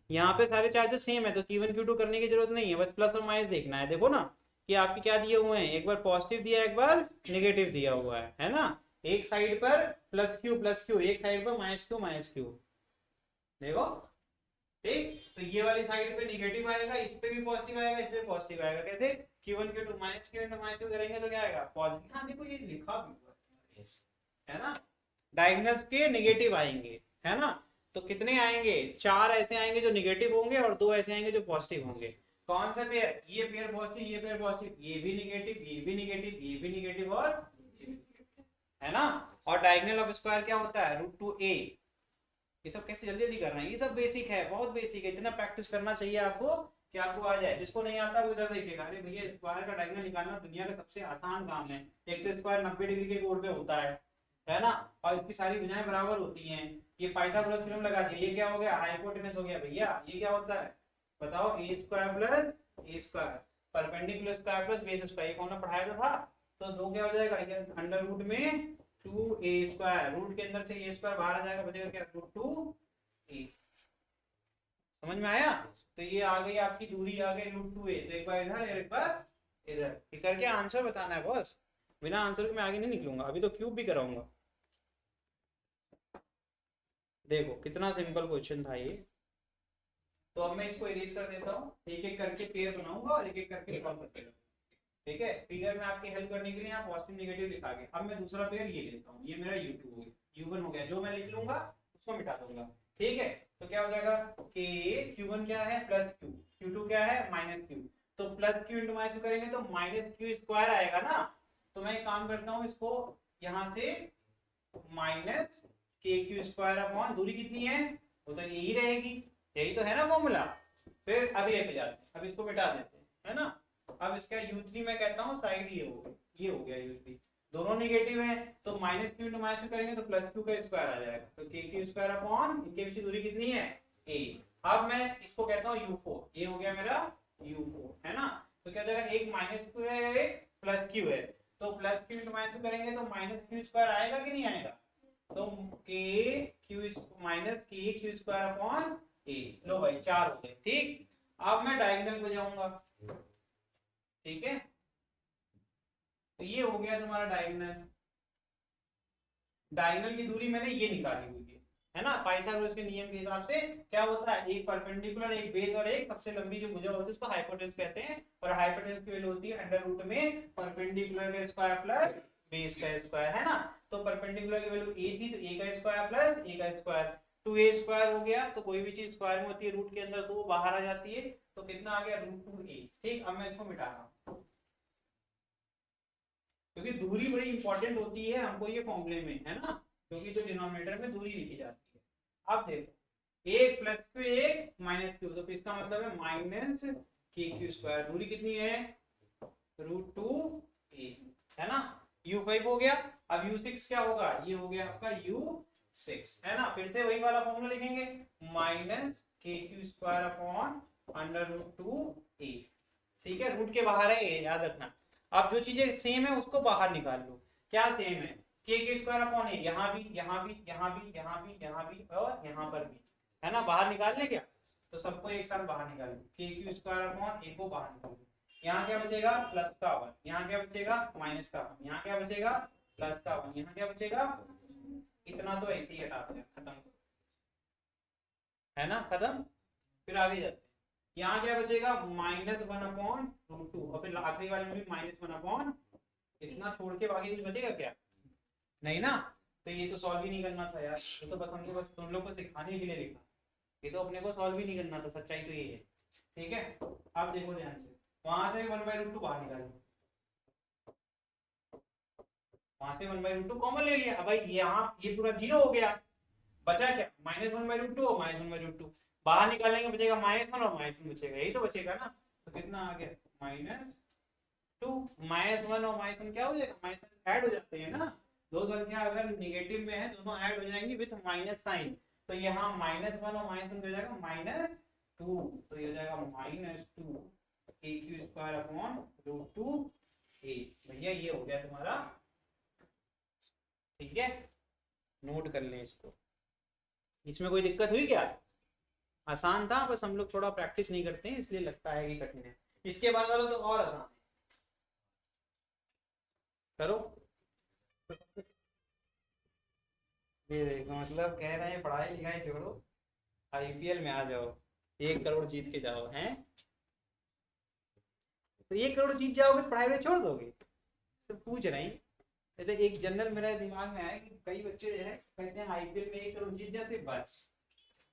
यहाँ पे सारे चार्जेस सेम है, तो Q1 Q2 करने की जरूरत नहीं है, बस प्लस और माइनस देखना है। देखो ना कि आपके क्या दिए हुए हैं, एक बार पॉजिटिव दिया एक बार नेगेटिव दिया हुआ है ना। एक साइड पर प्लस क्यू, एक साइड पर माइनस क्यू। देखो ठीक, तो ये वाली साइड पे निगेटिव आएगा, इस पे भी पॉजिटिव आएगा, इस पे पॉजिटिव आएगा। कैसे, Q1 Q2 minus Q into minus Q करेंगे तो क्या आएगा पॉजिटिव। हाँ देखो ये लिखा भी है ना, डायगोनल्स के नेगेटिव आएंगे है ना। तो कितने आएंगे, 4 ऐसे आएंगे जो नेगेटिव होंगे और 2 ऐसे आएंगे जो पॉजिटिव होंगे। कौन सा पेयर, ये पेयर पॉजिटिव, ये पेयर पॉजिटिव, ये भी नेगेटिव, ये भी नेगेटिव, ये भी नेगेटिव और है ना। और डायगोनल ऑफ स्क्वायर क्या होता है, √2a। ये सब कैसे जल्दी जल्दी कर रहे हैं, ये सब बेसिक है, बहुत बेसिक है, इतना प्रैक्टिस करना चाहिए आपको कि आपको आ जाए। जिसको नहीं आता वो इधर देखेगा, अरे भैया स्क्वायर का डायगोनल निकालना दुनिया का सबसे आसान काम है। एक तो स्क्वायर 90 डिग्री के कोण पे होता है ना, और इसकी सारी भुजाएं बराबर होती हैं। ये पाइथागोरस थ्योरम लगा दिया, ये क्या हो गया हाइपोटेनस हो गया भैया। ये क्या होता है बताओ, A square plus A square perpendicular square plus base square, कौन सा पढ़ाया था। तो दो क्या हो जाएगा, अंडर रूट में 2a स्क्वायर, रूट के अंदर से a स्क्वायर बाहर आ जाएगा, बचेगा क्या √2a। समझ में आया। तो ये आ गई आपकी दूरी, आ गई √2a। तो एक बार इधर एक बार इधर, ये करके आंसर बताना है बॉस, बिना आंसर के मैं आगे नहीं निकलूंगा। अभी तो क्यूब भी कराऊंगा। देखो कितना सिंपल क्वेश्चन था ये। तो अब मैं इसको इरेज कर देता हूँ, एक एक करके पेयर बनाऊंगा और एक एक करके सॉल्व करते रहूंगा। ठीक है, फिगर में आपकी हेल्प करने के लिए यहाँ पॉजिटिव नेगेटिव लिखा गया। अब मैं दूसरा पेयर ये लेता हूँ, ये मेरा U2 हो गया, U1 हो गया, जो मैं लिख लूंगा उसको मिटा दूंगा। ठीक है, तो क्या हो जाएगा कि Q1 क्या है प्लस Q, Q2 क्या है माइनस Q। तो plus Q into minus Q करेंगे तो माइनस Q स्क्वायर आएगा ना। तो मैं एक काम करता हूँ, इसको यहाँ से माइनस KQ स्क्वायर अपॉन, दूरी कितनी है वो तो यही रहेगी, यही तो है ना फॉर्मूला। फिर अगले पे जाते हैं, अब इसको मिटा देते हैं है ना। अब इसका U3 मैं कहता हूँ साइड ये हो गया U3, दोनों नेगेटिव है तो माइनस क्यू इंटू माइनस करेंगे तो प्लस क्यू का स्क्वायर आ जाएगा। तो KQ स्क्वायर अपॉन, इनके बीच दूरी कितनी है a। अब मैं इसको कहता हूँ U4, ये हो गया मेरा U4 है ना। तो क्या हो जाएगा, एक माइनस क्यू है एक प्लस क्यू है, तो प्लस क्यू इंटू माइनस करेंगे तो माइनस क्यू स्क्वायर आएगा कि नहीं आएगा। तो minus KQ square upon a। लो भाई 4 हो गए। ठीक, अब मैं डायगोनल पे जाऊंगा। ठीक है, तो ये हो गया तुम्हारा डायगोनल। डायगोनल की दूरी मैंने ये निकाली हुई है ना, पाइथागोरस के नियम के हिसाब से क्या होता है, एक परपेंडिकुलर एक बेस और एक सबसे लंबी जो भुजा होती है उसको हाइपोटेनस कहते हैं। और हाइपोटेनस की वैल्यू होती है अंडर रूट में परपेंडिकुलर का स्क्वायर प्लस बेस का स्क्वायर है ना। तो परपेंडिकुलर की वैल्यू a थी तो a का स्क्वायर प्लस a का स्क्वायर, 2a स्क्वायर हो गया। तो कोई भी चीज स्क्वायर में होती है रूट के अंदर तो वो बाहर आ जाती है, तो कितना आ गया √2a। ठीक, अब मैं इसको मिटा रहा हूँ क्योंकि दूरी बड़ी इंपॉर्टेंट होती है हमको ये फॉर्मूले में है ना, क्योंकि जो डिनोमिनेटर में दूरी लिखी जाती है। अब देखो एक प्लस क्यू एक माइनस क्यू, तो इसका मतलब है माइनस KQ स्क्वायर, दूरी कितनी है √2a है ना। U5 हो गया, अब U6 क्या होगा, ये हो गया आपका U6 है ना। फिर से वही वाला फॉर्मूला लिखेंगे, minus KQ square upon √2a। ठीक है, रूट के बाहर है a, याद रखना। अब जो चीजें सेम है उसको बाहर निकाल लो। क्या सेम है, KQ स्क्वायर अपॉन a, यहाँ भी यहाँ भी यहाँ भी यहाँ भी यहाँ भी और यहाँ पर भी है ना, बाहर निकाल ले क्या। तो सबको एक साथ बाहर निकालो, KQ स्क्वायर अपॉन a को बाहर निकालो। यहाँ क्या बचेगा प्लस का 1, यहाँ क्या बचेगा माइनस का 1, यहाँ क्या बचेगा प्लस का 1, यहाँ क्या बचेगा, इतना तो ऐसे ही हटा दिया, खत्म है ना, खत्म। फिर आगे जाते हैं, यहाँ क्या बचेगा -1 अपॉन √2 और फिर आखिरी वाले में भी -1 अपॉन, इतना छोड़ के बाकी कुछ बचेगा क्या, नहीं ना। तो ये तो सॉल्व ही नहीं करना था यार, ये तो बस हमको बस तुम लोग को सिखाने के लिए लिखा, ये तो अपने को सॉल्व ही नहीं करना था, सच्चाई तो ये है। ठीक है, अब देखो ध्यान से, वहां से 1/√2 बाहर निकालो, वहां से 1/√2 कॉमन ले लिया। अब भाई यहाँ ये पूरा 0 हो गया, बचा क्या -1/√2 और -1/√2 बाहर निकालेंगे, बचेगा -1 और -1 बचेगा, यही तो बचेगा ना। तो कितना आ गया -2, -1 और -1 क्या हो जाएगा, माइनस ऐड हो जाते हैं ना, दो संख्या अगर नेगेटिव में है दोनों ऐड हो जाएंगी विथ माइनस साइन। तो यहाँ -1 और -1 हो जाएगा -2, तो ये हो जाएगा -2 KQ स्क्वायर अपॉन √2a। भैया ये हो गया तुम्हारा। ठीक है, नोट कर लें इसको। इसमें कोई दिक्कत हुई क्या, आसान था, बस हम लोग थोड़ा प्रैक्टिस नहीं करते हैं इसलिए लगता है कि कठिन है। इसके बाद वाला तो और आसान है, करो। ये देखो, मतलब कह रहे हैं पढ़ाई लिखाई छोड़ो, आईपीएल में आ जाओ, 1 करोड़ जीत के जाओ हैं। तो 1 करोड़ जीत जाओगे तो पढ़ाई में छोड़ दोगे? सब पूछ रहे हैं। ऐसे एक जनरल मेरे दिमाग में आया कि कई बच्चे जो है कहते हैं आईपीएल में 1 करोड़ जीत जाते, बस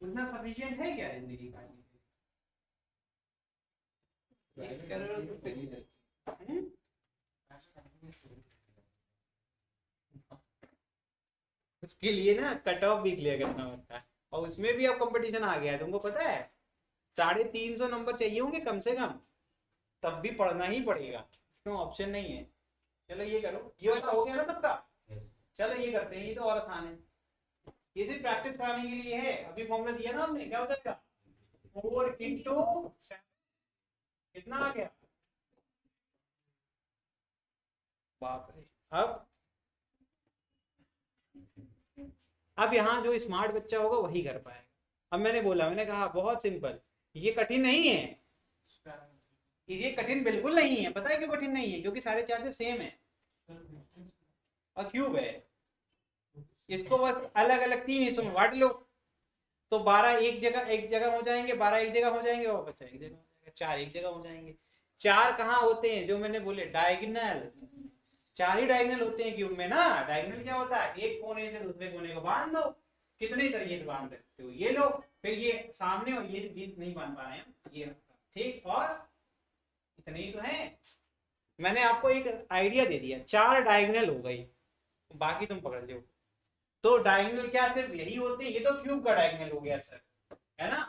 उतना सफिशिएंट है क्या जिंदगी का? 1 करोड़ तो उसके लिए ना कट ऑफ भी क्लियर करना होता है, और उसमें भी अब कंपटीशन आ गया है, तुमको पता है? 350 नंबर चाहिए होंगे कम से कम, तब भी पढ़ना ही पड़ेगा, इसमें ऑप्शन नहीं है। चलो ये करो, ये वाला हो गया ना सबका। चलो ये करते हैं, ये तो और आसान है, ये सिर्फ प्रैक्टिस कराने के लिए है। अभी फॉर्मूला दिया ना हमने, क्या हो जाएगा? 4 × 7, कितना आ गया? बाप रे। अब यहाँ जो स्मार्ट बच्चा होगा वही कर पाएगा। अब मैंने बोला, मैंने कहा बहुत सिंपल, ये कठिन नहीं है, ये कठिन बिल्कुल नहीं है। पता है क्यों कठिन नहीं है? क्योंकि सारे चार्जेस सेम है और क्यूब है। इसको बस अलग अलग 3 हिस्सों में बांट लो, तो 12 एक जगह हो जाएंगे, 12 एक जगह हो जाएंगे, और बच्चा एक जगह हो जाएगा, 4 एक जगह हो जाएंगे। 4 कहाँ होते हैं? जो मैंने बोले डायगोनल, 4 ही डायगोनल होते हैं क्यूब में ना। डायगोनल क्या होता है? एक कोने से दूसरे कोने को बांध दो, कितने तरीके से बांध सकते हो, ये लो, फिर ये सामने, और ये नहीं बांध पा रहे हैं, ये ठीक, और इतने ही तो है। मैंने आपको एक आइडिया दे दिया, 4 डायगोनल हो गई, बाकी तुम पकड़ लो। तो डायगोनल क्या सिर्फ यही होते हैं? ये तो क्यूब का डायगोनल हो गया सर, है ना?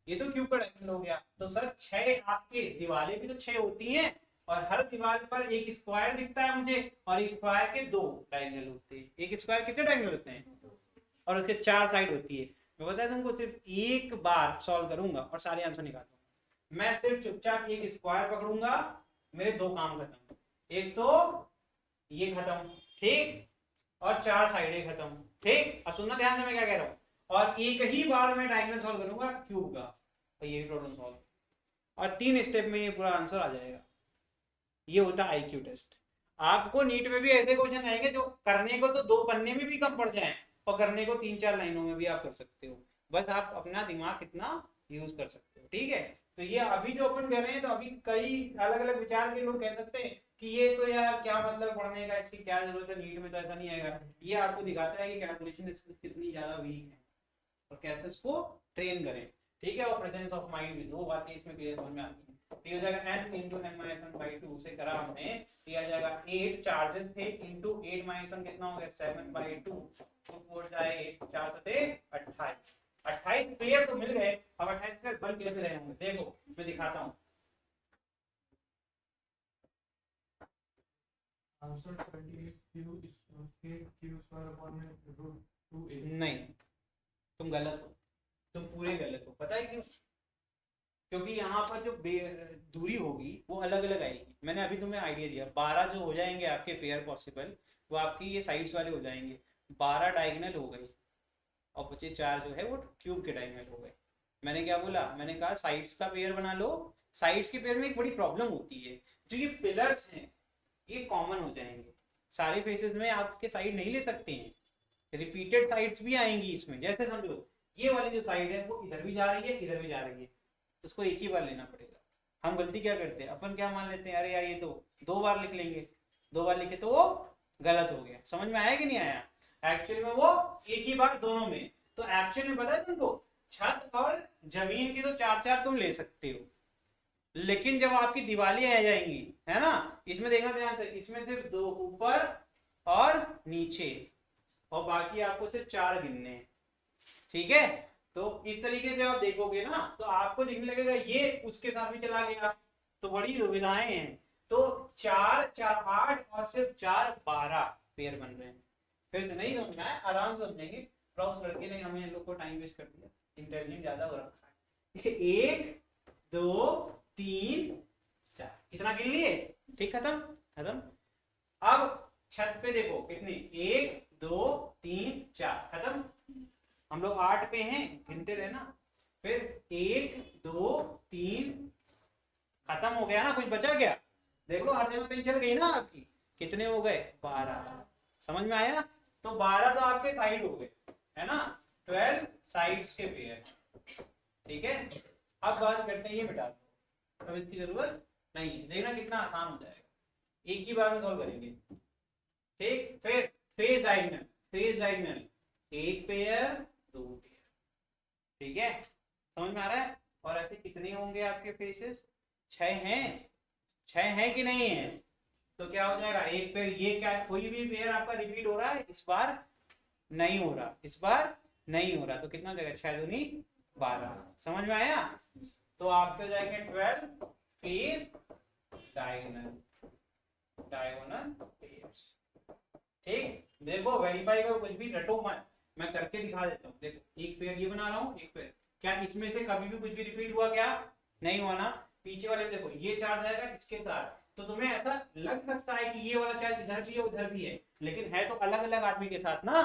ये तो क्यूब का डायगोनल हो गया। तो सर 6 आपके दीवारें भी तो 6 होती हैं, और हर दीवार पर एक स्क्वायर दिखता है मुझे, और एक स्क्वायर के 2 डायगोनल होते हैं। एक स्क्वायर कितने डायगोनल होते हैं? और उसके 4 साइड होती है। मैं बताया तुमको, सिर्फ एक बार सॉल्व करूंगा और सारे आंसर निकाल दूंगा। मैं सिर्फ चुपचाप एक स्क्वायर पकड़ूंगा, मेरे 2 काम खत्म। एक तो ये खत्म, ठीक, और 4 साइडें खत्म, ठीक। अब सुनना ध्यान से मैं क्या कह रहा हूँ। और एक ही बार मैं डायगोनल सॉल्व करूंगा क्यूब का, तो ये भी प्रॉब्लम सॉल्व, और 3 स्टेप में ये पूरा आंसर आ जाएगा। ये होता है आईक्यू टेस्ट। आपको नीट में भी ऐसे क्वेश्चन आएंगे जो करने को तो 2 पन्ने में भी कम पड़ जाए, और करने को 3-4 लाइनों में भी आप कर सकते हो। बस आप अपना दिमाग कितना यूज कर सकते हो, ठीक है। तो ये अभी जो अपन कर रहे हैं, तो अभी कई अलग अलग विचार के लोग कह सकते हैं कि ये तो यार क्या मतलब पढ़ने का, इसकी क्या जरूरत है, नीट में तो ऐसा नहीं आएगा। ये आपको दिखाता है कि कैलकुलेशन कितनी ज्यादा वीक है और कैसे उसको ट्रेन करें, ठीक है। और प्रेजेंस ऑफ माइंड भी, 2 बातें इसमें क्लियर समझ में आती है। ये हो जाएगा n × n-1/2 से करा हमने, ये आ जाएगा 8 चार्जेस थे इनटू 8 - 1 कितना हो गया? 7/2, तो 4 जाए 8, 4 7 28, 28 पेयर तो मिल गए। अब 28 का बल कैसे रहे होंगे, देखो मैं दिखाता हूँ। नहीं, तुम गलत हो, तुम पूरे गलत हो। पता है क्यों? क्योंकि यहाँ पर जो दूरी होगी वो अलग अलग आएगी। मैंने अभी तुम्हें आइडिया दिया, 12 जो हो जाएंगे आपके पेयर पॉसिबल, वो आपकी ये साइड्स वाले हो जाएंगे, 12 डायगोनल हो गए, और बचे 4 जो है वो क्यूब के डायगोनल हो गए। मैंने क्या बोला? मैंने कहा साइड्स का पेयर बना लो। साइड्स के पेयर में एक बड़ी प्रॉब्लम होती है, जो ये पिलर्स हैं ये कॉमन हो जाएंगे, सारे फेसेस में आपके साइड नहीं ले सकते हैं, रिपीटेड साइड्स भी आएंगी इसमें। जैसे समझो ये वाली जो साइड है वो इधर भी जा रही है, इधर भी जा रही है, उसको एक ही बार लेना पड़ेगा। हम गलती क्या करते हैं, अपन क्या मान लेते हैं, अरे यार ये तो 2 बार लिख लेंगे, 2 बार लिखे तो वो गलत हो गया। समझ में आया कि नहीं आया? एक्चुअली में वो एक ही बार दोनों में। तो एक्चुअली में पता है तुमको, छत और जमीन की तो 4-4 तुम ले सकते हो, लेकिन जब आपकी दीवारें आ जाएंगी, है ना, इसमें देखना ध्यान से, इसमें सिर्फ 2 ऊपर और नीचे, और बाकी आपको सिर्फ 4 गिनने हैं, ठीक है। तो इस तरीके से आप देखोगे ना, तो आपको दिखने लगेगा ये उसके साथ भी चला गया, तो बड़ी सुविधाएं हैं। तो 4 4 8 और सिर्फ 4 12 पेयर बन रहे हैं। फिर से नहीं समझना है, आराम से समझेंगे। क्रॉस लड़के ने हमें इन लोग को टाइम वेस्ट कर दिया, इंटेलिजेंट ज्यादा हो रखा है। 1 2 3 4 इतना गिन लिए, ठीक, खत्म खत्म। अब छत पे देखो कितनी, 1 2 3 4 खत्म। हम लोग 8 पे हैं, गिनते रहे ना। फिर 1 2 3 खत्म हो गया ना, कुछ बचा क्या? देख लो हर जगह पेन चल गई ना आपकी। कितने हो गए 12, समझ में आया? तो 12 तो आपके साइड हो गए, है ना, 12 साइड्स के पेयर, ठीक है। अब बात करते हैं ये मिटा दो, अब इसकी जरूरत नहीं है, देखना कितना आसान हो जाएगा, एक ही बार में सॉल्व करेंगे, ठीक। फिर फेज डायगोनल, फेज डायगोनल एक पेयर दो पेयर, ठीक है, समझ में आ रहा है? और ऐसे कितने होंगे आपके फेसेस? 6 हैं, 6 हैं कि नहीं है? तो क्या हो जाएगा, एक पेयर, ये क्या, कोई भी पेयर आपका रिपीट हो रहा है, इस बार नहीं हो रहा, इस बार नहीं हो रहा, तो कितना हो जाएगा, 6 दूनी 12, समझ में आया? तो आपके हो जाएंगे 12 फेज डायगोनल, डायगोनल पेयर्स, ठीक। देखो वेरीफाई करो, कुछ भी रटो मत, मैं करके दिखा देता हूँ। देखो एक पेयर ये बना रहा हूँ, एक पेयर, क्या इसमें से कभी भी कुछ भी रिपीट हुआ? क्या नहीं हुआ ना। पीछे वाले में देखो ये चार्ज आएगा इसके साथ, तो तुम्हें ऐसा लग सकता है कि ये वाला चार्ज इधर भी है उधर भी है, लेकिन है तो अलग अलग आदमी के साथ ना।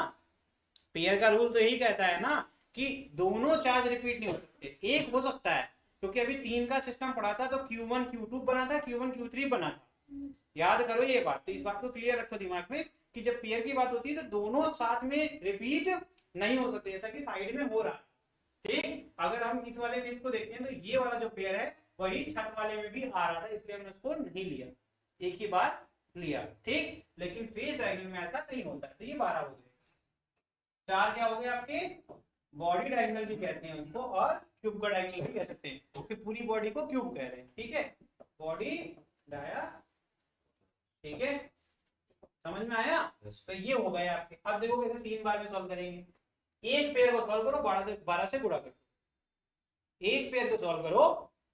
पेयर का रूल तो यही कहता है ना कि दोनों चार्ज रिपीट नहीं हो सकते, एक हो सकता है, क्योंकि अभी 3 का सिस्टम पढ़ा था तो Q1 Q2 बना था, Q1 Q3 बना था, याद करो ये बात। तो इस बात को क्लियर रखो दिमाग में कि जब पेयर की बात होती है तो दोनों साथ में रिपीट नहीं हो सकते, जैसा कि साइड में हो रहा है, ठीक। अगर हम इस वाले केस को देखते हैं तो ये वाला जो पेयर है वही छत वाले में भी आ रहा था, इसलिए हमने उसको नहीं लिया, एक ही बार लिया, ठीक। लेकिन फेज डायगोनल में ऐसा नहीं होता है, तो ये 12 हो गए। 4 क्या हो गए आपके, बॉडी डायगोनल भी कहते हैं उसको, और क्यूब का डायगोनल भी कह सकते हैं, क्योंकि पूरी बॉडी को क्यूब कह रहे हैं, ठीक है, बॉडी डाया, ठीक है, समझ में आया? तो ये हो गए आपके। अब देखो कैसे 3 बार में सॉल्व करेंगे, एक पेयर को सॉल्व करो, 12 से गुणा कर दो, एक पेयर को सॉल्व करो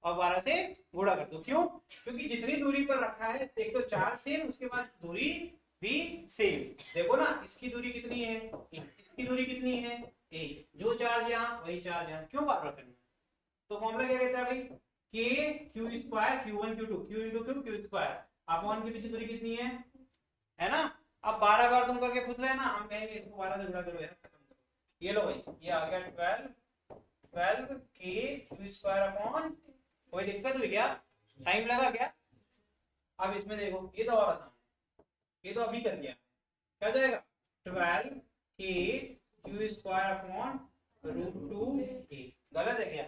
और 12 से गुणा कर दो, क्यों? क्योंकि जितनी दूरी पर रखा है, एक तो 4 सेम, उसके बाद दूरी भी सेम, देखो ना इसकी दूरी कितनी है, इसकी दूरी कितनी है, एक, जो चार्ज यहाँ वही चार्ज यहाँ, क्यों बार बार करना? तो फॉर्मूला क्या कहता है भाई, के Q square Q1 Q2 Q into Q square, upon के पीछे दूरी कितनी है ना। अब 12 बार तुम करके पूछ रहे हैं ना, हम कहेंगे इसको 12 से गुणा करो यार, खत्म करो, ये लो भाई, ये आ गया 12 के क्यू स्क्वायर अपॉन, कोई दिक्कत हुई क्या, टाइम लगा क्या? अब इसमें देखो ये तो और आसान है, ये तो अभी कर दिया, क्या जाएगा 12 के क्यू स्क्वायर अपॉन √2a, गलत है क्या?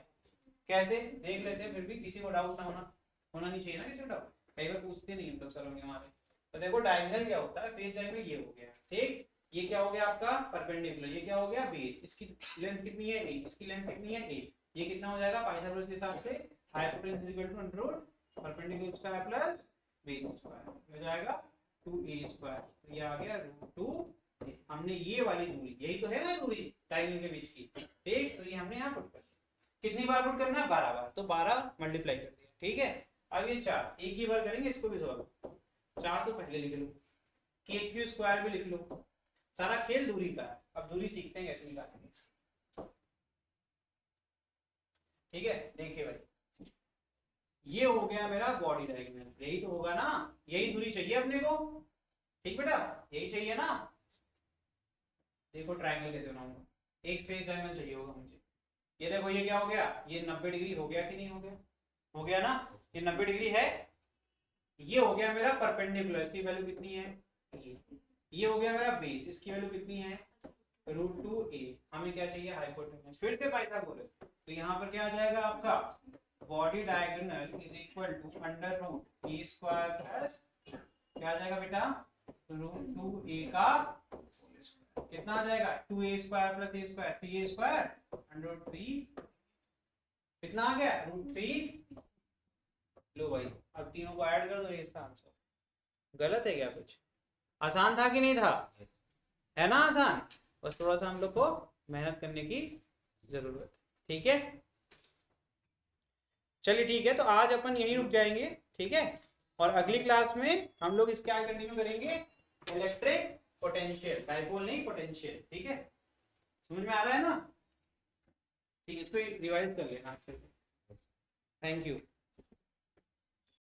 कैसे देख लेते हैं, फिर भी किसी को डाउट ना होना नहीं चाहिए ना, किसी को डाउट, कई बार पूछते नहीं हम लोग सर हमारे। तो देखो डायगोनल क्या होता है, फेज डायगोनल ये हो गया, ठीक। ये क्या हो गया आपका परपेंडिकुलर, ये क्या हो गया बेस, इसकी लेंथ कितनी है a, इसकी लेंथ कितनी है a, ये कितना हो जाएगा पाइथागोरस के हिसाब से, hypotenuse equal to under perpendicular square plus base square, हो जाएगा 2a स्क्वायर, तो ये आ गया √2। हमने ये वाली दूरी, यही तो है ना दूरी डायगोनल के बीच की, ठीक, तो ये हमने यहाँ पुट कर दिया। कितनी बार पुट करना है, 12 बार, तो 12 मल्टीप्लाई कर दिया, ठीक है। अब ये 4 एक ही बार करेंगे, इसको भी सॉल्व, 4 तो पहले लिख लो, के क्यू स्क्वायर भी लिख लो, सारा खेल दूरी का है। अब दूरी सीखते हैं कैसे निकालेंगे, ठीक है। देखिए भाई ये हो गया मेरा बॉडी डायगोनल, यही तो होगा ना, यही दूरी चाहिए अपने को, ठीक बेटा, यही चाहिए ना। देखो ट्रायंगल कैसे बनाऊंगा, एक फेस डायगोनल चाहिए होगा मुझे, ये देखो ये क्या हो गया, ये 90 डिग्री हो गया कि नहीं हो गया, हो गया ना, ये 90 डिग्री है, ये हो गया मेरा परपेंडिकुलर, इसकी वैल्यू कितनी है, ये हो गया मेरा बेस, इसकी वैल्यू कितनी है √2a, हमें क्या चाहिए हाइपोटेन्यूस, फिर से पाइथागोरस, तो यहाँ पर क्या आ जाएगा आपका body diagonal is equal to √a square plus क्या आ जाएगा बेटा √2a का कितना आ जाएगा 2a square plus a square 3a square √3, कितना आ गया √3। लो भाई अब तीनों को ऐड कर दो, ये इसका आंसर, गलत है क्या कुछ? आसान था कि नहीं था, है ना आसान, बस थोड़ा सा हम लोग को मेहनत करने की जरूरत है, ठीक है। चलिए ठीक है, तो आज अपन यहीं रुक जाएंगे, ठीक है, और अगली क्लास में हम लोग इसके आगे कंटिन्यू करेंगे इलेक्ट्रिक पोटेंशियल, डाइपोल नहीं पोटेंशियल, ठीक है, समझ में आ रहा है ना, ठीक है, इसको रिवाइज कर लेना, थैंक यू।